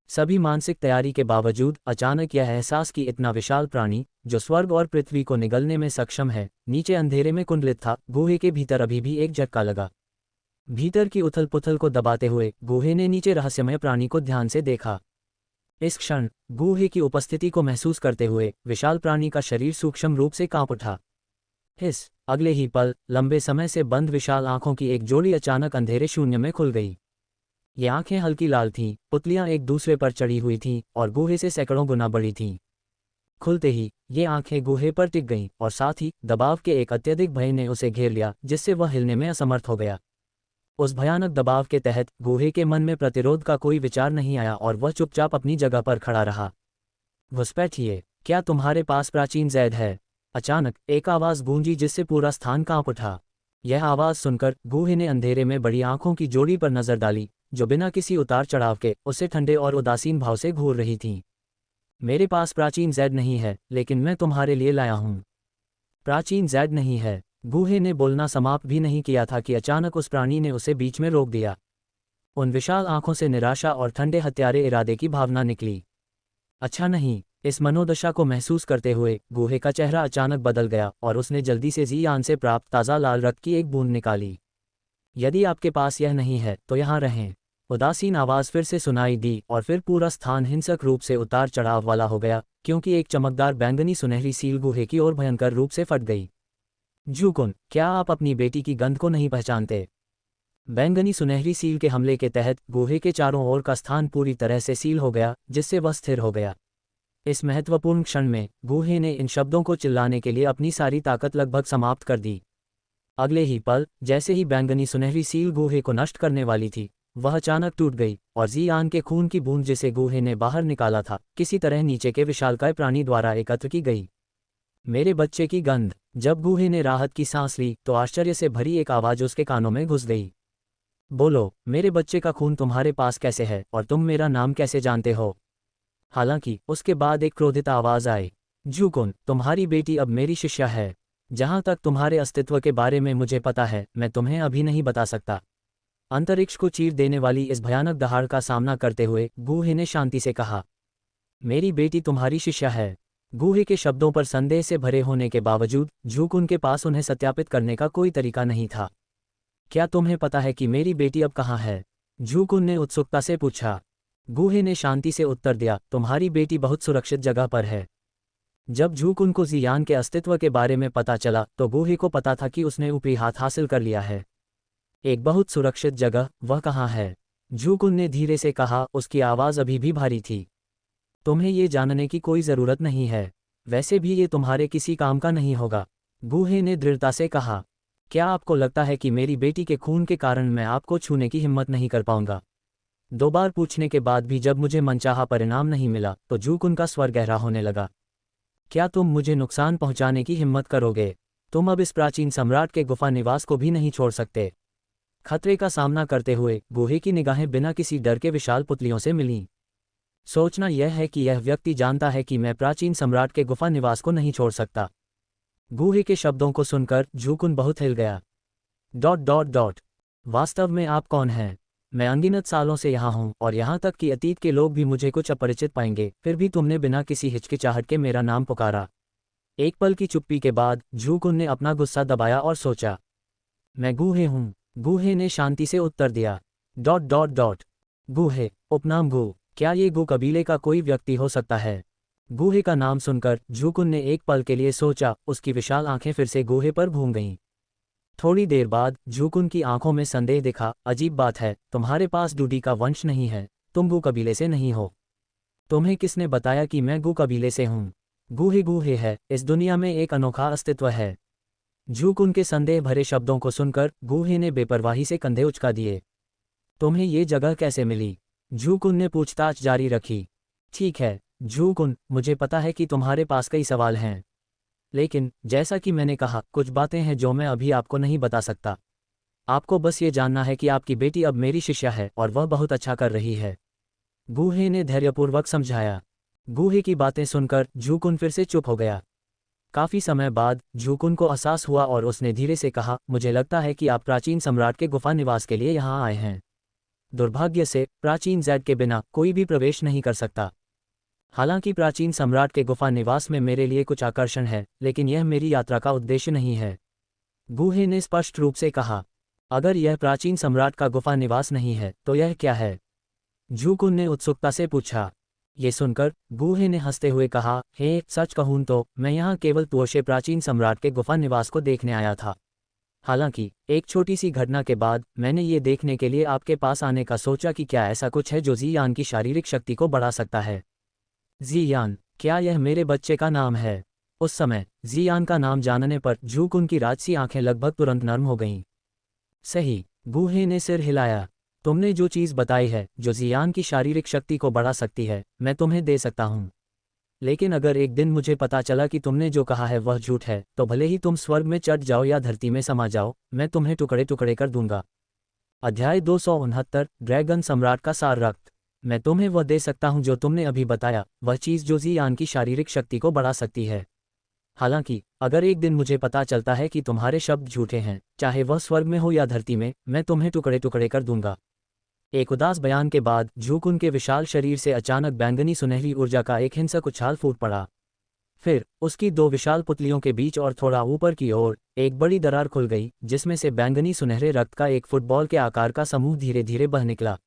सभी मानसिक तैयारी के बावजूद अचानक यह एहसास कि इतना विशाल प्राणी, जो स्वर्ग और पृथ्वी को निगलने में सक्षम है, नीचे अंधेरे में कुंडलित था। गूहे के भीतर अभी भी एक झटका लगा। भीतर की उथल पुथल को दबाते हुए गूहे ने नीचे रहस्यमय प्राणी को ध्यान से देखा। इस क्षण गूहे की उपस्थिति को महसूस करते हुए विशाल प्राणी का शरीर सूक्ष्म रूप से कांप उठा। इस अगले ही पल लंबे समय से बंद विशाल आंखों की एक जोड़ी अचानक अंधेरे शून्य में खुल गई। ये आंखें हल्की लाल थीं, पुतलियां एक दूसरे पर चढ़ी हुई थीं और गूहे से सैकड़ों गुना बड़ी थीं। खुलते ही ये आंखें गूहे पर टिक गईं और साथ ही दबाव के एक अत्यधिक भय ने उसे घेर लिया, जिससे वह हिलने में असमर्थ हो गया। उस भयानक दबाव के तहत गूहे के मन में प्रतिरोध का कोई विचार नहीं आया और वह चुपचाप अपनी जगह पर खड़ा रहा। घुसपैठिए, क्या तुम्हारे पास प्राचीन जैद है? अचानक एक आवाज गूंजी, जिससे पूरा स्थान कांप उठा। यह आवाज सुनकर गूहे ने अंधेरे में बड़ी आंखों की जोड़ी पर नजर डाली, जो बिना किसी उतार चढ़ाव के उसे ठंडे और उदासीन भाव से घूर रही थीं। मेरे पास प्राचीन जैद नहीं है, लेकिन मैं तुम्हारे लिए लाया हूं। प्राचीन जैद नहीं है? गूहे ने बोलना समाप्त भी नहीं किया था कि अचानक उस प्राणी ने उसे बीच में रोक दिया। उन विशाल आंखों से निराशा और ठंडे हत्यारे इरादे की भावना निकली। अच्छा नहीं। इस मनोदशा को महसूस करते हुए गूहे का चेहरा अचानक बदल गया और उसने जल्दी से ज़ियान से प्राप्त ताज़ा लाल रक्त की एक बूंद निकाली। यदि आपके पास यह नहीं है तो यहाँ रहें। उदासीन आवाज़ फिर से सुनाई दी और फिर पूरा स्थान हिंसक रूप से उतार चढ़ाव वाला हो गया, क्योंकि एक चमकदार बैंगनी सुनहरी सील गूहे की ओर भयंकर रूप से फट गई। झूकुन, क्या आप अपनी बेटी की गंध को नहीं पहचानते? बैंगनी सुनहरी सील के हमले के तहत गूहे के चारों ओर का स्थान पूरी तरह से सील हो गया, जिससे वह स्थिर हो गया। इस महत्वपूर्ण क्षण में गूहे ने इन शब्दों को चिल्लाने के लिए अपनी सारी ताकत लगभग समाप्त कर दी। अगले ही पल, जैसे ही बैंगनी सुनहरी सील गूहे को नष्ट करने वाली थी, वह अचानक टूट गई और ज़ियान के खून की बूंद जिसे गूहे ने बाहर निकाला था, किसी तरह नीचे के विशालकाय प्राणी द्वारा एकत्र की गई। मेरे बच्चे की गंध। जब गूहे ने राहत की सांस ली तो आश्चर्य से भरी एक आवाज़ उसके कानों में घुस गई। बोलो, मेरे बच्चे का खून तुम्हारे पास कैसे है और तुम मेरा नाम कैसे जानते हो? हालांकि उसके बाद एक क्रोधित आवाज आई। जूकुन, तुम्हारी बेटी अब मेरी शिष्या है। जहां तक तुम्हारे अस्तित्व के बारे में मुझे पता है, मैं तुम्हें अभी नहीं बता सकता। अंतरिक्ष को चीर देने वाली इस भयानक दहाड़ का सामना करते हुए गूहे ने शांति से कहा, मेरी बेटी तुम्हारी शिष्या है। गूहे के शब्दों पर संदेह से भरे होने के बावजूद जूकुन के पास उन्हें सत्यापित करने का कोई तरीका नहीं था। क्या तुम्हें पता है कि मेरी बेटी अब कहाँ है? जूकुन ने उत्सुकता से पूछा। गूहे ने शांति से उत्तर दिया, तुम्हारी बेटी बहुत सुरक्षित जगह पर है। जब जूकुन को जियान के अस्तित्व के बारे में पता चला तो गूहे को पता था कि उसने ऊपरी हाथ हासिल कर लिया है। एक बहुत सुरक्षित जगह, वह कहाँ है? जूकुन ने धीरे से कहा, उसकी आवाज़ अभी भी भारी थी। तुम्हें ये जानने की कोई ज़रूरत नहीं है। वैसे भी ये तुम्हारे किसी काम का नहीं होगा। गूहे ने दृढ़ता से कहा, क्या आपको लगता है कि मेरी बेटी के खून के कारण मैं आपको छूने की हिम्मत नहीं कर पाऊंगा? 2 बार पूछने के बाद भी जब मुझे मनचाहा परिणाम नहीं मिला तो जूकुन का स्वर गहरा होने लगा। क्या तुम मुझे नुकसान पहुंचाने की हिम्मत करोगे? तुम अब इस प्राचीन सम्राट के गुफा निवास को भी नहीं छोड़ सकते। खतरे का सामना करते हुए गूहे की निगाहें बिना किसी डर के विशाल पुतलियों से मिलीं। सोचना यह है कि यह व्यक्ति जानता है कि मैं प्राचीन सम्राट के गुफा निवास को नहीं छोड़ सकता। गूहे के शब्दों को सुनकर जूकुन बहुत हिल गया। ... वास्तव में आप कौन हैं? मैं अनगिनत सालों से यहाँ हूँ और यहाँ तक कि अतीत के लोग भी मुझे कुछ अपरिचित पाएंगे, फिर भी तुमने बिना किसी हिचकिचाहट के मेरा नाम पुकारा। एक पल की चुप्पी के बाद जूकुन ने अपना गुस्सा दबाया और सोचा, मैं गूहे हूँ। गूहे ने शांति से उत्तर दिया। ... गूहे, उपनाम गू, क्या ये गू कबीले का कोई व्यक्ति हो सकता है? गूहे का नाम सुनकर जूकुन ने एक पल के लिए सोचा, उसकी विशाल आंखें फिर से गूहे पर घूम गईं। थोड़ी देर बाद जूकुन की आंखों में संदेह दिखा। अजीब बात है, तुम्हारे पास डूडी का वंश नहीं है, तुम गू कबीले से नहीं हो। तुम्हें किसने बताया कि मैं गू कबीले से हूँ? गूहे गूहे है, इस दुनिया में एक अनोखा अस्तित्व है। जूकुन के संदेह भरे शब्दों को सुनकर गूहे ने बेपरवाही से कंधे उचका दिए। तुम्हें ये जगह कैसे मिली? जूकुन ने पूछताछ जारी रखी। ठीक है जूकुन, मुझे पता है कि तुम्हारे पास कई सवाल हैं, लेकिन जैसा कि मैंने कहा, कुछ बातें हैं जो मैं अभी आपको नहीं बता सकता। आपको बस ये जानना है कि आपकी बेटी अब मेरी शिष्या है और वह बहुत अच्छा कर रही है। गूहे ने धैर्यपूर्वक समझाया। गूहे की बातें सुनकर जूकुन फिर से चुप हो गया। काफी समय बाद जूकुन को एहसास हुआ और उसने धीरे से कहा, मुझे लगता है कि आप प्राचीन सम्राट के गुफा निवास के लिए यहाँ आए हैं। दुर्भाग्य से प्राचीन जैड के बिना कोई भी प्रवेश नहीं कर सकता। हालांकि प्राचीन सम्राट के गुफा निवास में मेरे लिए कुछ आकर्षण है, लेकिन यह मेरी यात्रा का उद्देश्य नहीं है। गूहे ने स्पष्ट रूप से कहा। अगर यह प्राचीन सम्राट का गुफा निवास नहीं है तो यह क्या है? जूकुन ने उत्सुकता से पूछा। ये सुनकर गूहे ने हंसते हुए कहा, हे, सच कहूं तो मैं यहाँ केवल तुओशे प्राचीन सम्राट के गुफा निवास को देखने आया था। हालांकि एक छोटी सी घटना के बाद मैंने ये देखने के लिए आपके पास आने का सोचा कि क्या ऐसा कुछ है जो जियान की शारीरिक शक्ति को बढ़ा सकता है। जियान, क्या यह मेरे बच्चे का नाम है? उस समय जियान का नाम जानने पर जूकुन की राजसी आंखें लगभग तुरंत नर्म हो गईं। सही, गूहे ने सिर हिलाया। तुमने जो चीज़ बताई है जो जियान की शारीरिक शक्ति को बढ़ा सकती है, मैं तुम्हें दे सकता हूँ। लेकिन अगर एक दिन मुझे पता चला कि तुमने जो कहा है वह झूठ है, तो भले ही तुम स्वर्ग में चढ़ जाओ या धरती में समा जाओ, मैं तुम्हें टुकड़े टुकड़े कर दूंगा। अध्याय 269, ड्रैगन सम्राट का सार रक्त। मैं तुम्हें वह दे सकता हूं जो तुमने अभी बताया, वह चीज़ जो जियान की शारीरिक शक्ति को बढ़ा सकती है। हालांकि अगर एक दिन मुझे पता चलता है कि तुम्हारे शब्द झूठे हैं, चाहे वह स्वर्ग में हो या धरती में, मैं तुम्हें टुकड़े टुकड़े कर दूंगा। एक उदास बयान के बाद जूकुन के विशाल शरीर से अचानक बैंगनी सुनहरी ऊर्जा का एक हिंसक उछाल फूट पड़ा। फिर उसकी 2 विशाल पुतलियों के बीच और थोड़ा ऊपर की ओर एक बड़ी दरार खुल गई, जिसमें से बैंगनी सुनहरे रक्त का एक फुटबॉल के आकार का समूह धीरे धीरे बह निकला।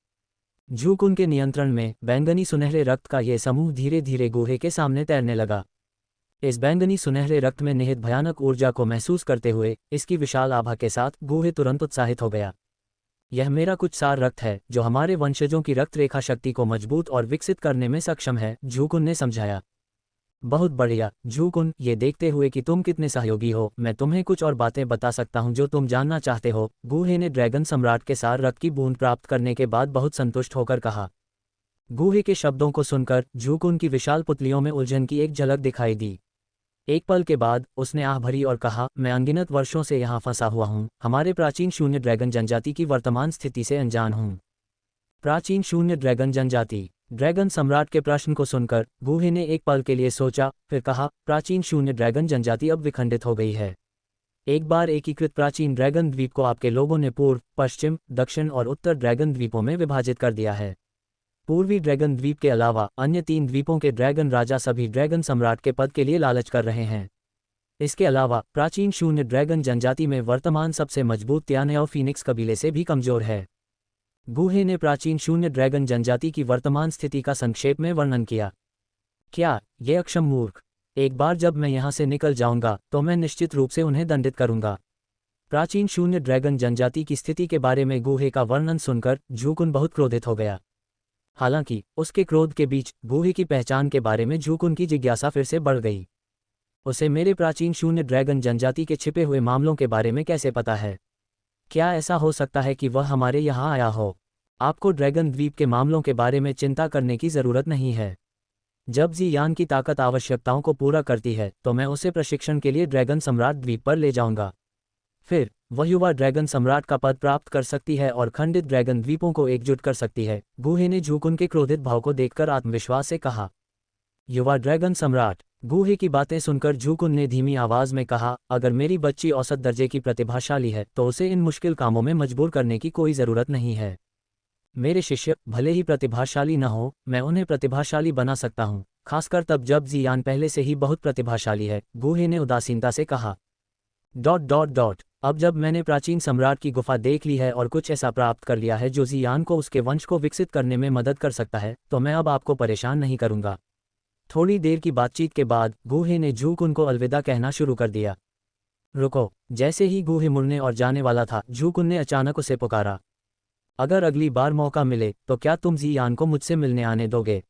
जूकुन के नियंत्रण में बैंगनी सुनहरे रक्त का यह समूह धीरे धीरे गूहे के सामने तैरने लगा। इस बैंगनी सुनहरे रक्त में निहित भयानक ऊर्जा को महसूस करते हुए इसकी विशाल आभा के साथ गूहे तुरंत उत्साहित हो गया। यह मेरा कुछ सार रक्त है जो हमारे वंशजों की रक्त रेखा शक्ति को मजबूत और विकसित करने में सक्षम है, जूकुन ने समझाया। बहुत बढ़िया जूकुन, ये देखते हुए कि तुम कितने सहयोगी हो, मैं तुम्हें कुछ और बातें बता सकता हूँ जो तुम जानना चाहते हो। गूहे ने ड्रैगन सम्राट के सार रक्त की बूंद प्राप्त करने के बाद बहुत संतुष्ट होकर कहा। गूहे के शब्दों को सुनकर जूकुन की विशाल पुतलियों में उलझन की एक झलक दिखाई दी। एक पल के बाद उसने आह भरी और कहा, मैं अनगिनत वर्षों से यहाँ फंसा हुआ हूँ, हमारे प्राचीन शून्य ड्रैगन जनजाति की वर्तमान स्थिति से अनजान हूँ। प्राचीन शून्य ड्रैगन जनजाति। ड्रैगन सम्राट के प्रश्न को सुनकर गूहे ने एक पल के लिए सोचा, फिर कहा, प्राचीन शून्य ड्रैगन जनजाति अब विखंडित हो गई है। एक बार एकीकृत प्राचीन ड्रैगन द्वीप को आपके लोगों ने पूर्व, पश्चिम, दक्षिण और उत्तर ड्रैगन द्वीपों में विभाजित कर दिया है। पूर्वी ड्रैगन द्वीप के अलावा अन्य 3 द्वीपों के ड्रैगन राजा सभी ड्रैगन सम्राट के पद के लिए लालच कर रहे हैं। इसके अलावा प्राचीन शून्य ड्रैगन जनजाति में वर्तमान सबसे मजबूत त्याने फीनिक्स कबीले से भी कमजोर है। गूहे ने प्राचीन शून्य ड्रैगन जनजाति की वर्तमान स्थिति का संक्षेप में वर्णन किया। क्या ये अक्षम मूर्ख, एक बार जब मैं यहाँ से निकल जाऊंगा तो मैं निश्चित रूप से उन्हें दंडित करूंगा। प्राचीन शून्य ड्रैगन जनजाति की स्थिति के बारे में गूहे का वर्णन सुनकर झूकुन बहुत क्रोधित हो गया। हालांकि उसके क्रोध के बीच गूहे की पहचान के बारे में झूकुन की जिज्ञासा फिर से बढ़ गई। उसे मेरे प्राचीन शून्य ड्रैगन जनजाति के छिपे हुए मामलों के बारे में कैसे पता है? क्या ऐसा हो सकता है कि वह हमारे यहाँ आया हो? आपको ड्रैगन द्वीप के मामलों के बारे में चिंता करने की ज़रूरत नहीं है। जब ज़ियान की ताकत आवश्यकताओं को पूरा करती है तो मैं उसे प्रशिक्षण के लिए ड्रैगन सम्राट द्वीप पर ले जाऊंगा। फिर वह युवा ड्रैगन सम्राट का पद प्राप्त कर सकती है और खंडित ड्रैगन द्वीपों को एकजुट कर सकती है। गूहे ने झूकुन के क्रोधित भाव को देखकर आत्मविश्वास से कहा। युवा ड्रैगन सम्राट। गूहे की बातें सुनकर झूकुन ने धीमी आवाज में कहा, अगर मेरी बच्ची औसत दर्जे की प्रतिभाशाली है तो उसे इन मुश्किल कामों में मजबूर करने की कोई ज़रूरत नहीं है। मेरे शिष्य भले ही प्रतिभाशाली न हो, मैं उन्हें प्रतिभाशाली बना सकता हूँ, खासकर तब जब ज़ियान पहले से ही बहुत प्रतिभाशाली है, गूहे ने उदासीनता से कहा। अब जब मैंने प्राचीन सम्राट की गुफा देख ली है और कुछ ऐसा प्राप्त कर लिया है जो ज़ियान को उसके वंश को विकसित करने में मदद कर सकता है, तो मैं अब आपको परेशान नहीं करूंगा। थोड़ी देर की बातचीत के बाद गूहे ने झूकुन को अलविदा कहना शुरू कर दिया। रुको। जैसे ही गूहे मुड़ने और जाने वाला था, झूकुन ने अचानक उसे पुकारा। अगर अगली बार मौका मिले तो क्या तुम ज़ियान को मुझसे मिलने आने दोगे?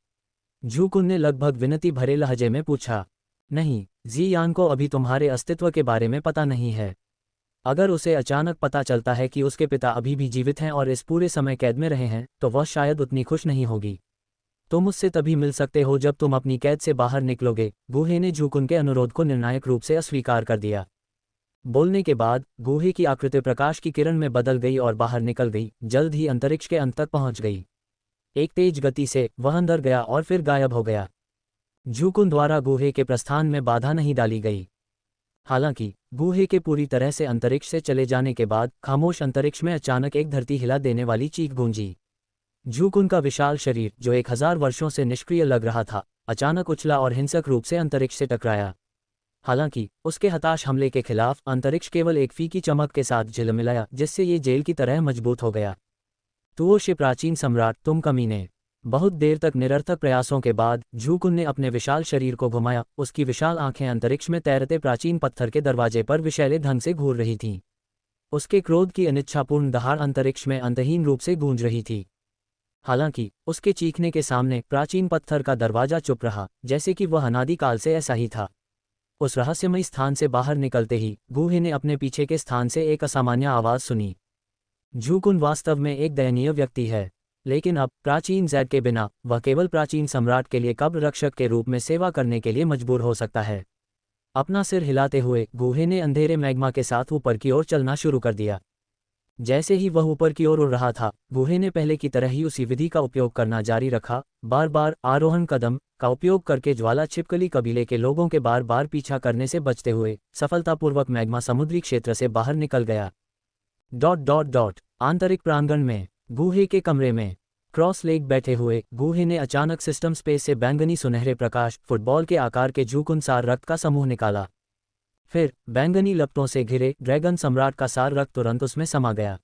झूकुन ने लगभग विनती भरे लहजे में पूछा। नहीं, ज़ियान को अभी तुम्हारे अस्तित्व के बारे में पता नहीं है। अगर उसे अचानक पता चलता है कि उसके पिता अभी भी जीवित हैं और इस पूरे समय कैद में रहे हैं, तो वह शायद उतनी खुश नहीं होगी। तुम उससे तभी मिल सकते हो जब तुम अपनी कैद से बाहर निकलोगे। गूहे ने झूकुन के अनुरोध को निर्णायक रूप से अस्वीकार कर दिया। बोलने के बाद गूहे की आकृति प्रकाश की किरण में बदल गई और बाहर निकल गई, जल्द ही अंतरिक्ष के अंत तक पहुंच गई। एक तेज गति से वह अंदर गया और फिर गायब हो गया। झूकुन द्वारा गूहे के प्रस्थान में बाधा नहीं डाली गई। हालांकि गूहे के पूरी तरह से अंतरिक्ष से चले जाने के बाद खामोश अंतरिक्ष में अचानक एक धरती हिला देने वाली चीख गूंजी। झूकुन का विशाल शरीर, जो 1000 वर्षों से निष्क्रिय लग रहा था, अचानक उछला और हिंसक रूप से अंतरिक्ष से टकराया। हालांकि उसके हताश हमले के खिलाफ अंतरिक्ष केवल एक फीकी चमक के साथ झिलमिलाया, जिससे ये जेल की तरह मजबूत हो गया। तुओशे प्राचीन सम्राट, तुम कमीने। बहुत देर तक निरर्थक प्रयासों के बाद झूकुन ने अपने विशाल शरीर को घुमाया। उसकी विशाल आंखें अंतरिक्ष में तैरते प्राचीन पत्थर के दरवाजे पर विषैले ढंग से घूर रही थीं। उसके क्रोध की अनिच्छापूर्ण दहाड़ अंतरिक्ष में अंतहीन रूप से गूंज रही थी। हालांकि उसके चीखने के सामने प्राचीन पत्थर का दरवाजा चुप रहा, जैसे कि वह अनादिकाल से ऐसा ही था। उस रहस्यमयी स्थान से बाहर निकलते ही गूहे ने अपने पीछे के स्थान से एक असामान्य आवाज सुनी। झूकुन वास्तव में एक दयनीय व्यक्ति है, लेकिन अब प्राचीन जैड के बिना वह केवल प्राचीन सम्राट के लिए कब्र रक्षक के रूप में सेवा करने के लिए मजबूर हो सकता है। अपना सिर हिलाते हुए गूहे ने अंधेरे मैग्मा के साथ ऊपर की ओर चलना शुरू कर दिया। जैसे ही वह ऊपर की ओर उड़ रहा था, गूहे ने पहले की तरह ही उसी विधि का उपयोग करना जारी रखा, बार बार आरोहण कदम का उपयोग करके ज्वाला छिपकली कबीले के लोगों के बार बार पीछा करने से बचते हुए सफलतापूर्वक मैग्मा समुद्री क्षेत्र से बाहर निकल गया। आंतरिक प्रांगण में गूहे के कमरे में क्रॉस लेग बैठे हुए गूहे ने अचानक सिस्टम स्पेस से बैंगनी सुनहरे प्रकाश, फुटबॉल के आकार के झूकुन सार रक्त का समूह निकाला। फिर बैंगनी लपटों से घिरे ड्रैगन सम्राट का सार रक्त तुरंत उसमें समा गया।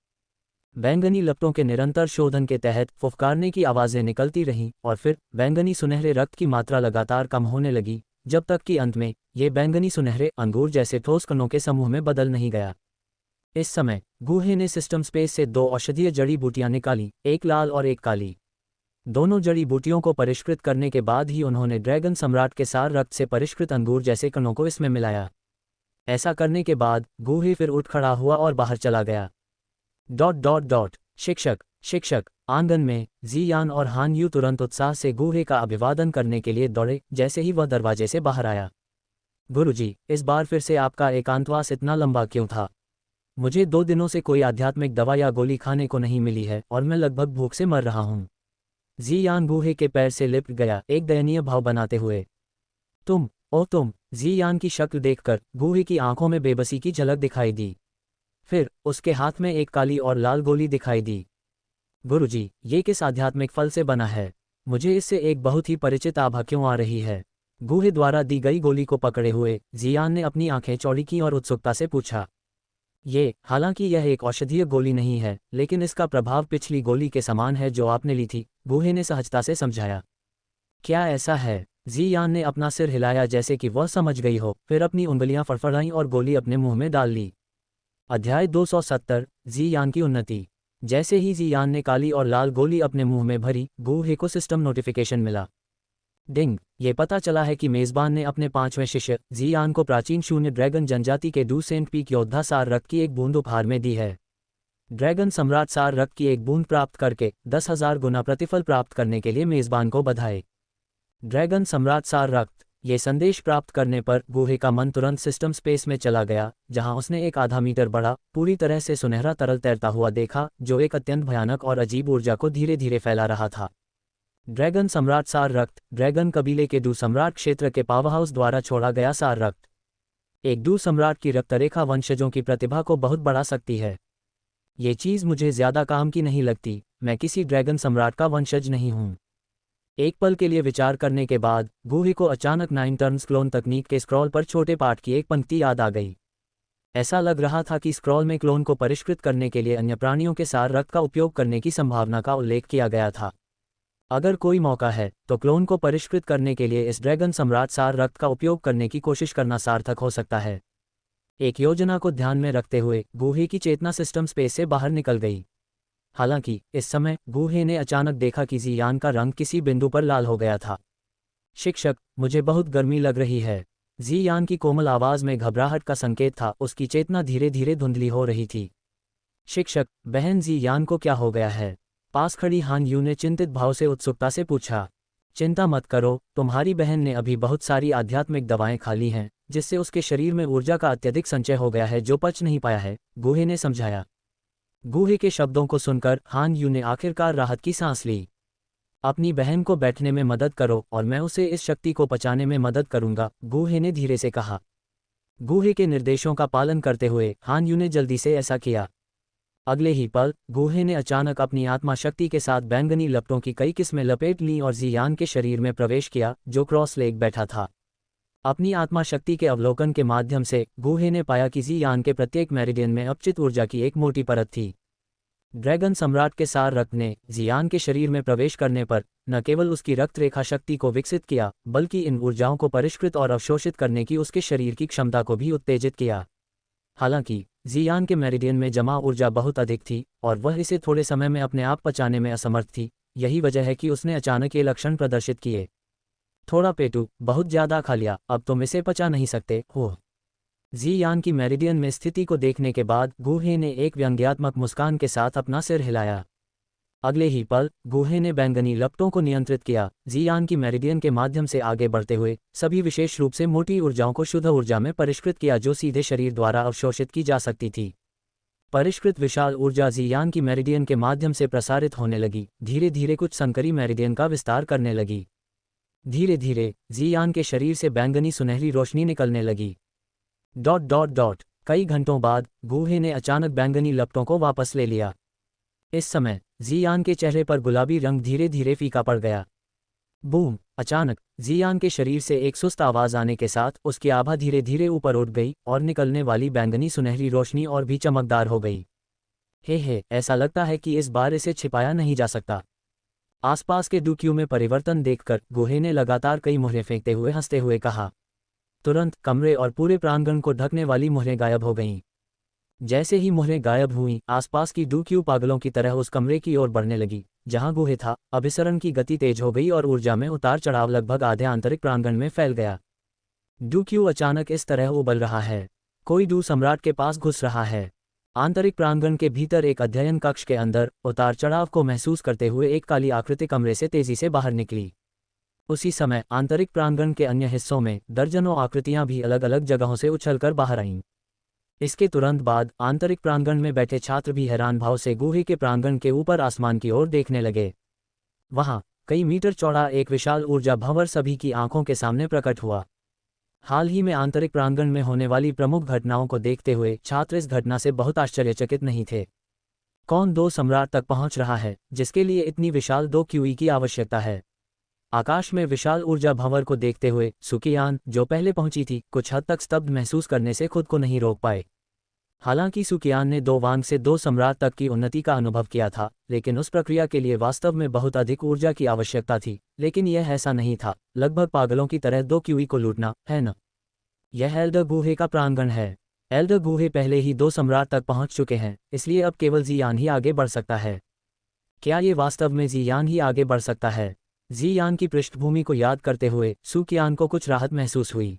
बैंगनी लपटों के निरंतर शोधन के तहत फुफकारने की आवाज़ें निकलती रहीं और फिर बैंगनी सुनहरे रक्त की मात्रा लगातार कम होने लगी, जब तक कि अंत में ये बैंगनी सुनहरे अंगूर जैसे ठोस कणों के समूह में बदल नहीं गया। इस समय गूहे ने सिस्टम स्पेस से 2 औषधीय जड़ी बूटियां निकाली, एक लाल और एक काली। दोनों जड़ी बूटियों को परिष्कृत करने के बाद ही उन्होंने ड्रैगन सम्राट के सार रक्त से परिष्कृत अंगूर जैसे कणों को इसमें मिलाया। ऐसा करने के बाद गूहे फिर उठ खड़ा हुआ और बाहर चला गया। शिक्षक। आंगन में ज़ियान और हान यू तुरंत उत्साह से गूहे का अभिवादन करने के लिए दौड़े जैसे ही वह दरवाजे से बाहर आया। गुरुजी, इस बार फिर से आपका एकांतवास इतना लंबा क्यों था? मुझे 2 दिनों से कोई आध्यात्मिक दवा या गोली खाने को नहीं मिली है और मैं लगभग भूख से मर रहा हूँ। जियान गूहे के पैर से लिपट गया, एक दयनीय भाव बनाते हुए। तुम, ओ तुम! जियान की शक्ल देखकर गूहे की आंखों में बेबसी की झलक दिखाई दी। फिर उसके हाथ में एक काली और लाल गोली दिखाई दी। गुरुजी, ये किस आध्यात्मिक फल से बना है? मुझे इससे एक बहुत ही परिचित आभा क्यों आ रही है? गूहे द्वारा दी गई गोली को पकड़े हुए जियान ने अपनी आंखें चौड़ी की और उत्सुकता से पूछा। हालांकि यह एक औषधीय गोली नहीं है, लेकिन इसका प्रभाव पिछली गोली के समान है जो आपने ली थी, गूहे ने सहजता से समझाया। क्या ऐसा है? जियान ने अपना सिर हिलाया जैसे कि वह समझ गई हो, फिर अपनी उंगलियां फड़फड़ाईं और गोली अपने मुंह में डाल ली। अध्याय 270, जियान की उन्नति। जैसे ही जियान ने काली और लाल गोली अपने मुंह में भरी, गूहे को सिस्टम नोटिफिकेशन मिला। डिंग! ये पता चला है कि मेजबान ने अपने 5वें शिष्य जियान को प्राचीन शून्य ड्रैगन जनजाति के डू सेंट पीक योद्धा सार रक्त की एक बूंद उपहार में दी है। ड्रैगन सम्राट सार रक्त की एक बूंद प्राप्त करके 10,000 गुना प्रतिफल प्राप्त करने के लिए मेजबान को बधाई। ड्रैगन सम्राट सार रक्त। ये संदेश प्राप्त करने पर गूहे का मन तुरंत सिस्टम स्पेस में चला गया, जहां उसने एक आधा मीटर बड़ा, पूरी तरह से सुनहरा तरल तैरता हुआ देखा, जो एक अत्यंत भयानक और अजीब ऊर्जा को धीरे धीरे फैला रहा था। ड्रैगन सम्राट सार रक्त, ड्रैगन कबीले के डू सम्राट क्षेत्र के पावरहाउस द्वारा छोड़ा गया सार रक्त। एक डू सम्राट की रक्तरेखा वंशजों की प्रतिभा को बहुत बढ़ा सकती है। ये चीज़ मुझे ज्यादा काम की नहीं लगती, मैं किसी ड्रैगन सम्राट का वंशज नहीं हूँ। एक पल के लिए विचार करने के बाद गूहे को अचानक 9 टर्न्स क्लोन तकनीक के स्क्रॉल पर छोटे पाठ की एक पंक्ति याद आ गई। ऐसा लग रहा था कि स्क्रॉल में क्लोन को परिष्कृत करने के लिए अन्य प्राणियों के सार रक्त का उपयोग करने की संभावना का उल्लेख किया गया था। अगर कोई मौका है तो क्लोन को परिष्कृत करने के लिए इस ड्रैगन सम्राट सार रक्त का उपयोग करने की कोशिश करना सार्थक हो सकता है। एक योजना को ध्यान में रखते हुए गूहे की चेतना सिस्टम स्पेस से बाहर निकल गई। हालांकि इस समय गूहे ने अचानक देखा कि जियान का रंग किसी बिंदु पर लाल हो गया था। शिक्षक, मुझे बहुत गर्मी लग रही है। जियान की कोमल आवाज में घबराहट का संकेत था, उसकी चेतना धीरे धीरे धुंधली हो रही थी। शिक्षक, बहन जियान को क्या हो गया है? पास खड़ी हान यू ने चिंतित भाव से उत्सुकता से पूछा। चिंता मत करो, तुम्हारी बहन ने अभी बहुत सारी आध्यात्मिक दवाएं खा ली हैं, जिससे उसके शरीर में ऊर्जा का अत्यधिक संचय हो गया है जो पच नहीं पाया है, गूहे ने समझाया। गूहे के शब्दों को सुनकर हान यू ने आखिरकार राहत की सांस ली। अपनी बहन को बैठने में मदद करो और मैं उसे इस शक्ति को पचाने में मदद करूंगा, गूहे ने धीरे से कहा। गूहे के निर्देशों का पालन करते हुए हान यू ने जल्दी से ऐसा किया। अगले ही पल गूहे ने अचानक अपनी आत्मा शक्ति के साथ बैंगनी लपटों की कई किस्में लपेट लीं और जियान के शरीर में प्रवेश किया, जो क्रॉस लेग बैठा था। अपनी आत्मा शक्ति के अवलोकन के माध्यम से गूहे ने पाया कि जियान के प्रत्येक मेरिडियन में अपचित ऊर्जा की एक मोटी परत थी। ड्रैगन सम्राट के सार रक्त ने जियान के शरीर में प्रवेश करने पर न केवल उसकी रक्त रेखा शक्ति को विकसित किया, बल्कि इन ऊर्जाओं को परिष्कृत और अवशोषित करने की उसके शरीर की क्षमता को भी उत्तेजित किया। हालांकि जियान के मेरिडियन में जमा ऊर्जा बहुत अधिक थी और वह इसे थोड़े समय में अपने आप पचाने में असमर्थ थी। यही वजह है कि उसने अचानक ये लक्षण प्रदर्शित किए। थोड़ा पेटू, बहुत ज्यादा खा लिया, अब तुम इसे पचा नहीं सकते हो। जियान की मेरिडियन में स्थिति को देखने के बाद गूहे ने एक व्यंग्यात्मक मुस्कान के साथ अपना सिर हिलाया। अगले ही पल गूहे ने बैंगनी लपटों को नियंत्रित किया, जियान की मेरिडियन के माध्यम से आगे बढ़ते हुए सभी विशेष रूप से मोटी ऊर्जाओं को शुद्ध ऊर्जा में परिष्कृत किया जो सीधे शरीर द्वारा अवशोषित की जा सकती थी। परिष्कृत विशाल ऊर्जा जियान की मेरिडियन के माध्यम से प्रसारित होने लगी, धीरे धीरे कुछ संकरी मेरिडियन का विस्तार करने लगी। धीरे धीरे जियान के शरीर से बैंगनी सुनहरी रोशनी निकलने लगी। ... कई घंटों बाद गूहे ने अचानक बैंगनी लपटों को वापस ले लिया। इस समय जियान के चेहरे पर गुलाबी रंग धीरे धीरे फीका पड़ गया। बूम! अचानक जियान के शरीर से एक सुस्त आवाज आने के साथ उसकी आभा धीरे धीरे ऊपर उठ गई और निकलने वाली बैंगनी सुनहरी रोशनी और भी चमकदार हो गई। हे, ऐसा लगता है कि इस बार इसे छिपाया नहीं जा सकता। आसपास के डूक्यू में परिवर्तन देखकर गूहे ने लगातार कई मुहरें फेंकते हुए हंसते हुए कहा। तुरंत कमरे और पूरे प्रांगण को ढकने वाली मुहरें गायब हो गईं। जैसे ही मुहरें गायब हुईं, आसपास की डूक्यू पागलों की तरह उस कमरे की ओर बढ़ने लगी जहां गूहे था। अभिसरण की गति तेज हो गई और ऊर्जा में उतार चढ़ाव लगभग आधे आंतरिक प्रांगण में फैल गया। डूक्यू अचानक इस तरह उबल रहा है, कोई डू सम्राट के पास घुस रहा है। आंतरिक प्रांगण के भीतर एक अध्ययन कक्ष के अंदर उतार चढ़ाव को महसूस करते हुए एक काली आकृति कमरे से तेजी से बाहर निकली। उसी समय आंतरिक प्रांगण के अन्य हिस्सों में दर्जनों आकृतियां भी अलग अलग जगहों से उछलकर बाहर आईं। इसके तुरंत बाद आंतरिक प्रांगण में बैठे छात्र भी हैरान भाव से गुहे के प्रांगण के ऊपर आसमान की ओर देखने लगे। वहां कई मीटर चौड़ा एक विशाल ऊर्जा भंवर सभी की आंखों के सामने प्रकट हुआ। हाल ही में आंतरिक प्रांगण में होने वाली प्रमुख घटनाओं को देखते हुए छात्र इस घटना से बहुत आश्चर्यचकित नहीं थे। कौन 2 सम्राट तक पहुंच रहा है जिसके लिए इतनी विशाल 2 क्यूई की आवश्यकता है? आकाश में विशाल ऊर्जा भंवर को देखते हुए सुकियान, जो पहले पहुंची थी, कुछ हद तक स्तब्ध महसूस करने से खुद को नहीं रोक पाए। हालांकि सुकियान ने 2 वांग से 2 सम्राट तक की उन्नति का अनुभव किया था, लेकिन उस प्रक्रिया के लिए वास्तव में बहुत अधिक ऊर्जा की आवश्यकता थी। लेकिन यह ऐसा नहीं था, लगभग पागलों की तरह 2 क्यूई को लूटना, है न? यह एल्डर गुहे का प्रांगण है। एल्डर गुहे पहले ही 2 सम्राट तक पहुंच चुके हैं, इसलिए अब केवल ज़ियान ही आगे बढ़ सकता है। क्या ये वास्तव में ज़ियान ही आगे बढ़ सकता है? ज़ियान की पृष्ठभूमि को याद करते हुए सुकियान को कुछ राहत महसूस हुई।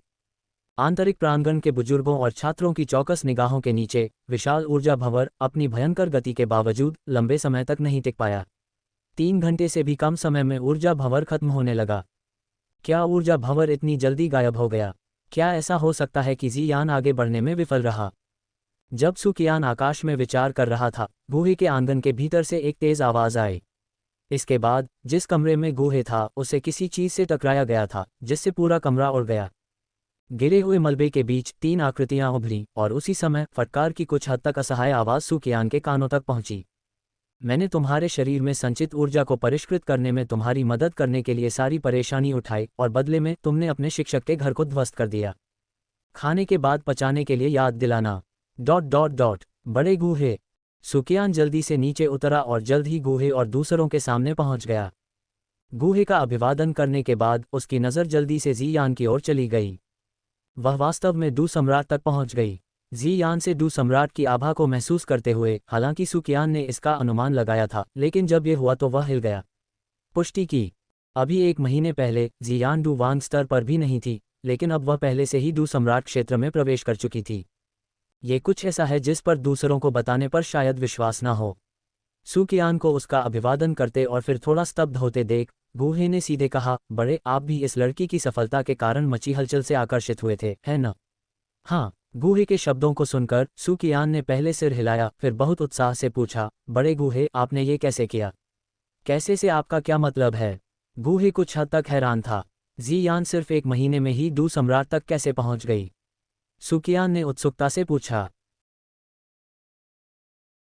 आंतरिक प्रांगण के बुजुर्गों और छात्रों की चौकस निगाहों के नीचे विशाल ऊर्जा भंवर अपनी भयंकर गति के बावजूद लंबे समय तक नहीं टिक पाया। 3 घंटे से भी कम समय में ऊर्जा भंवर खत्म होने लगा। क्या ऊर्जा भंवर इतनी जल्दी गायब हो गया? क्या ऐसा हो सकता है कि ज़ियान आगे बढ़ने में विफल रहा? जब सुकियान आकाश में विचार कर रहा था, गुहे के आंगन के भीतर से एक तेज आवाज आई। इसके बाद जिस कमरे में गुहे था उसे किसी चीज से टकराया गया था, जिससे पूरा कमरा उड़ गया। गिरे हुए मलबे के बीच 3 आकृतियां उभरी और उसी समय फटकार की कुछ हद तक असहाय आवाज सुकियान के कानों तक पहुंची। मैंने तुम्हारे शरीर में संचित ऊर्जा को परिष्कृत करने में तुम्हारी मदद करने के लिए सारी परेशानी उठाई और बदले में तुमने अपने शिक्षक के घर को ध्वस्त कर दिया। खाने के बाद पचाने के लिए याद दिलाना। ... बड़े गुहे। सुकियान जल्दी से नीचे उतरा और जल्द ही गुहे और दूसरों के सामने पहुंच गया। गुहे का अभिवादन करने के बाद उसकी नज़र जल्दी से ज़ियान की ओर चली गई। वह वास्तव में डू सम्राट तक पहुंच गई। ज़ियान से डू सम्राट की आभा को महसूस करते हुए, हालांकि सुकियान ने इसका अनुमान लगाया था, लेकिन जब यह हुआ तो वह हिल गया। पुष्टि की। अभी 1 महीने पहले ज़ियान डू वांग स्तर पर भी नहीं थी, लेकिन अब वह पहले से ही डू सम्राट क्षेत्र में प्रवेश कर चुकी थी। ये कुछ ऐसा है जिस पर दूसरों को बताने पर शायद विश्वास न हो। सुकियान को उसका अभिवादन करते और फिर थोड़ा स्तब्ध होते देख गुहे ने सीधे कहा, बड़े, आप भी इस लड़की की सफलता के कारण मची हलचल से आकर्षित हुए थे, है न? हाँ। गुहे के शब्दों को सुनकर सुकियान ने पहले सिर हिलाया, फिर बहुत उत्साह से पूछा, बड़े गुहे, आपने ये कैसे किया? कैसे से आपका क्या मतलब है? गुहे कुछ हद तक हैरान था। ज़ियान सिर्फ 1 महीने में ही डू सम्राट तक कैसे पहुंच गई? सुकियान ने उत्सुकता से पूछा।